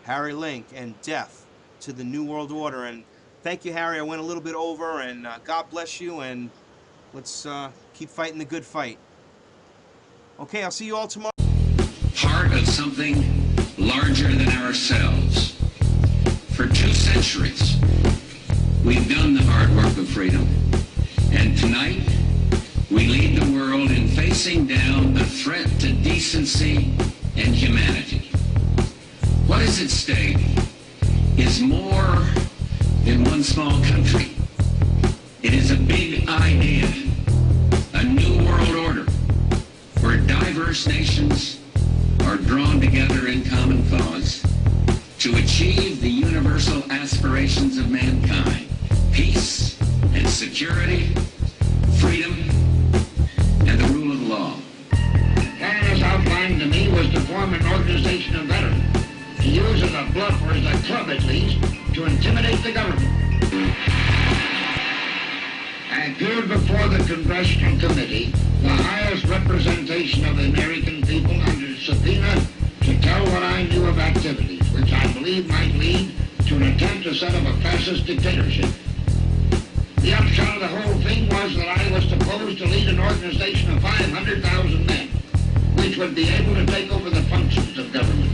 Harry Link and Death to the New World Order. And thank you, Harry. I went a little bit over, and God bless you, and let's keep fighting the good fight. Okay, I'll see you all tomorrow. Part of something larger than ourselves. For 2 centuries, we've done the hard work of freedom. And tonight, we lead the world in facing down the threat to decency and humanity. What is at stake is more than one small country. It is a big idea, a new world order, where diverse nations are drawn together in common cause to achieve the universal aspirations of mankind: peace and security, freedom, and the rule of law. The plan as outlined to me was to form an organization of veterans, to use as a bluff or as a club at least, to intimidate the government. I appeared before the Congressional Committee, the highest representation of the American people, under subpoena to tell what I knew of activities which I believe might lead to an attempt to set up a fascist dictatorship. The upshot of the whole thing was that I was supposed to lead an organization of 500,000 men, which would be able to take over the functions of government.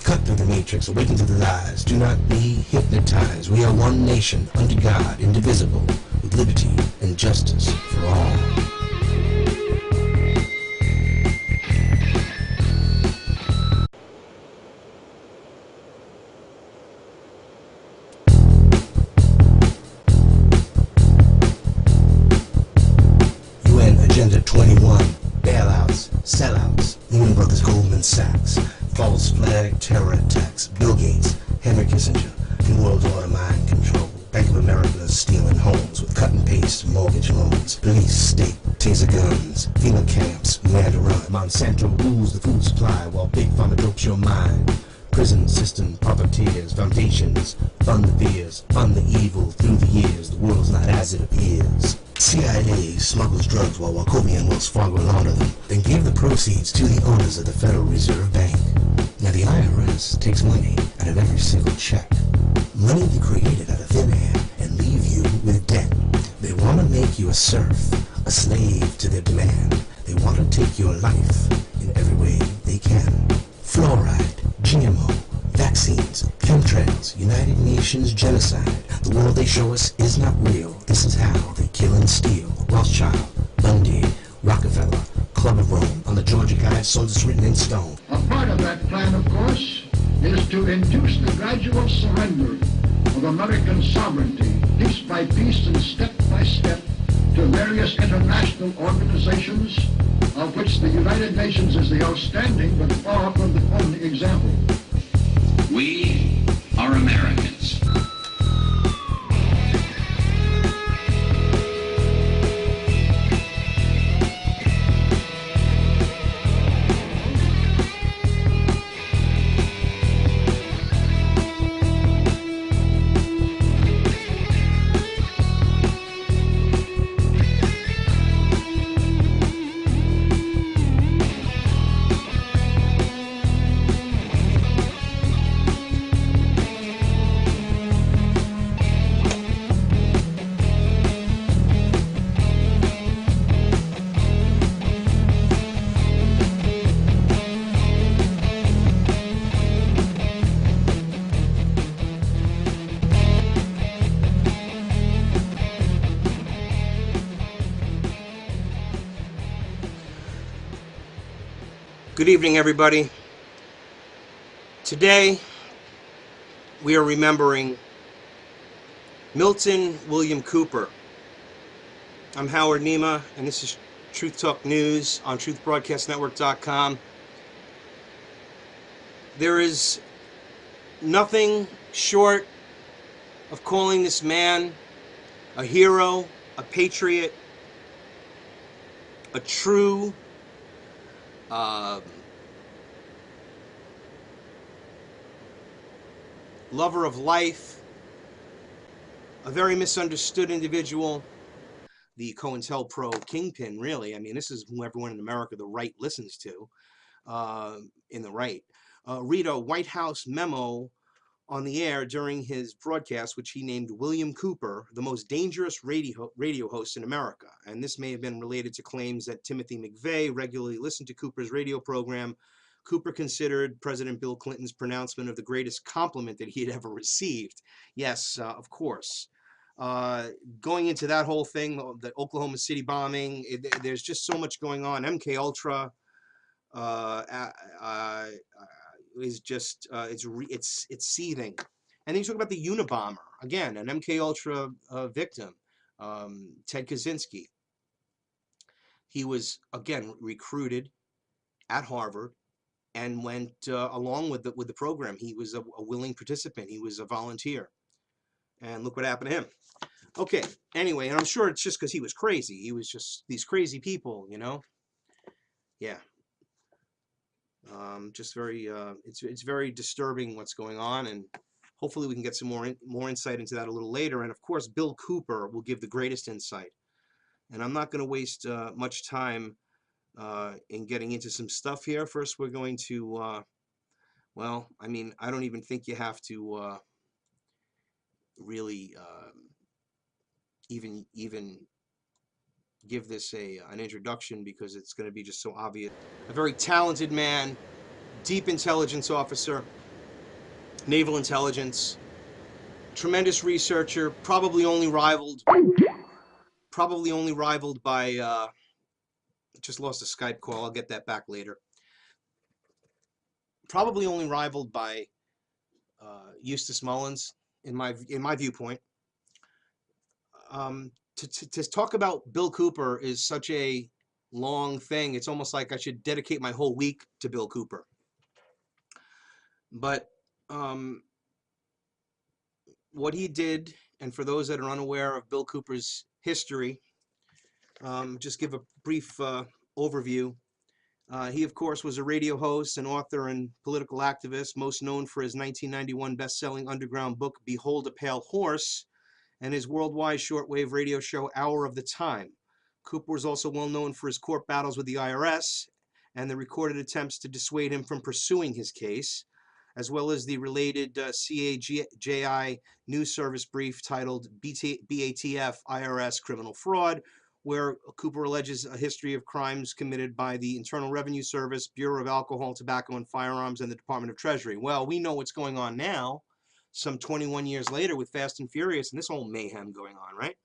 Cut through the matrix, awaken to the lies. Do not be hypnotized. We are one nation, under God, indivisible, with liberty and justice for all. UN Agenda 21, bailouts, sellouts, Lehman Brothers, Goldman Sachs, false flag terror attacks, Bill Gates, Henry Kissinger, New World Order mind control, Bank of America stealing homes with cut and paste mortgage loans, police, state, taser guns, FEMA camps, man to run, Monsanto rules the food supply while Big Pharma dopes your mind. Prison system, puppeteers, foundations, fund the fears, fund the evil through the years. The world's not as it appears. CIA smuggles drugs while Wachovia and Wells Fargo launder them, then give the proceeds to the owners of the Federal Reserve Bank. Now the IRS takes money out of every single check. Money they created out of thin air and leave you with debt. They want to make you a serf, a slave to their demand. They want to take your life in every way they can. Fluoride, GMO, vaccines, chemtrails, United Nations genocide. The world they show us is not real. This is how they kill and steal. Rothschild, Bundy, Rockefeller, Club of Rome. On the Georgia Guidestones it's written in stone. A part of that plan, of course, is to induce the gradual surrender of American sovereignty, piece by piece and step by step, to various international organizations, of which the United Nations is the outstanding but far from the only example. We are Americans. Good evening, everybody. Today, we are remembering Milton William Cooper. I'm Howard Nema, and this is Truth Talk News on truthbroadcastnetwork.com. There is nothing short of calling this man a hero, a patriot, a true lover of life, a very misunderstood individual, the COINTELPRO kingpin, really. I mean, this is who everyone in America, the right, listens to, in the right. Read a White House memo on the air during his broadcast, which he named William Cooper the most dangerous radio host in America. And this may have been related to claims that Timothy McVeigh regularly listened to Cooper's radio program. Cooper considered President Bill Clinton's pronouncement of the greatest compliment that he had ever received. Yes, of course. Going into that whole thing, the Oklahoma City bombing, there's just so much going on. MK Ultra is just it's seething. And then you talk about the Unabomber, again, an MK Ultra victim, Ted Kaczynski. He was again recruited at Harvard and went along with the program. He was a willing participant. He was a volunteer. And look what happened to him. Okay, anyway, and I'm sure it's just because he was crazy. He was just these crazy people, you know? Yeah. Just very, it's very disturbing what's going on, and hopefully we can get some more insight into that a little later. And of course, Bill Cooper will give the greatest insight. And I'm not going to waste much time in getting into some stuff here. First, we're going to, well, I mean, I don't even think you have to really even give this an introduction, because it's going to be just so obvious. A very talented man, deep intelligence officer, naval intelligence, tremendous researcher, probably only rivaled by just lost a Skype call. I'll get that back later. Probably only rivaled by Eustace Mullins in my viewpoint. To talk about Bill Cooper is such a long thing. It's almost like I should dedicate my whole week to Bill Cooper. But what he did, and for those that are unaware of Bill Cooper's history, just give a brief overview. He, of course, was a radio host, an author, and political activist, most known for his 1991 best-selling underground book, Behold a Pale Horse, and his worldwide shortwave radio show, Hour of the Time. Cooper was also well known for his court battles with the IRS and the recorded attempts to dissuade him from pursuing his case, as well as the related CAJI news service brief titled BATF IRS Criminal Fraud, where Cooper alleges a history of crimes committed by the Internal Revenue Service, Bureau of Alcohol, Tobacco, and Firearms, and the Department of Treasury. Well, we know what's going on now, some 21 years later, with Fast and Furious and this whole mayhem going on, right?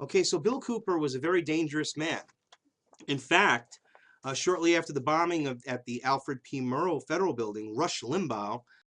Okay, so Bill Cooper was a very dangerous man. In fact, shortly after the bombing at the Alfred P. Murrow Federal Building, Rush Limbaugh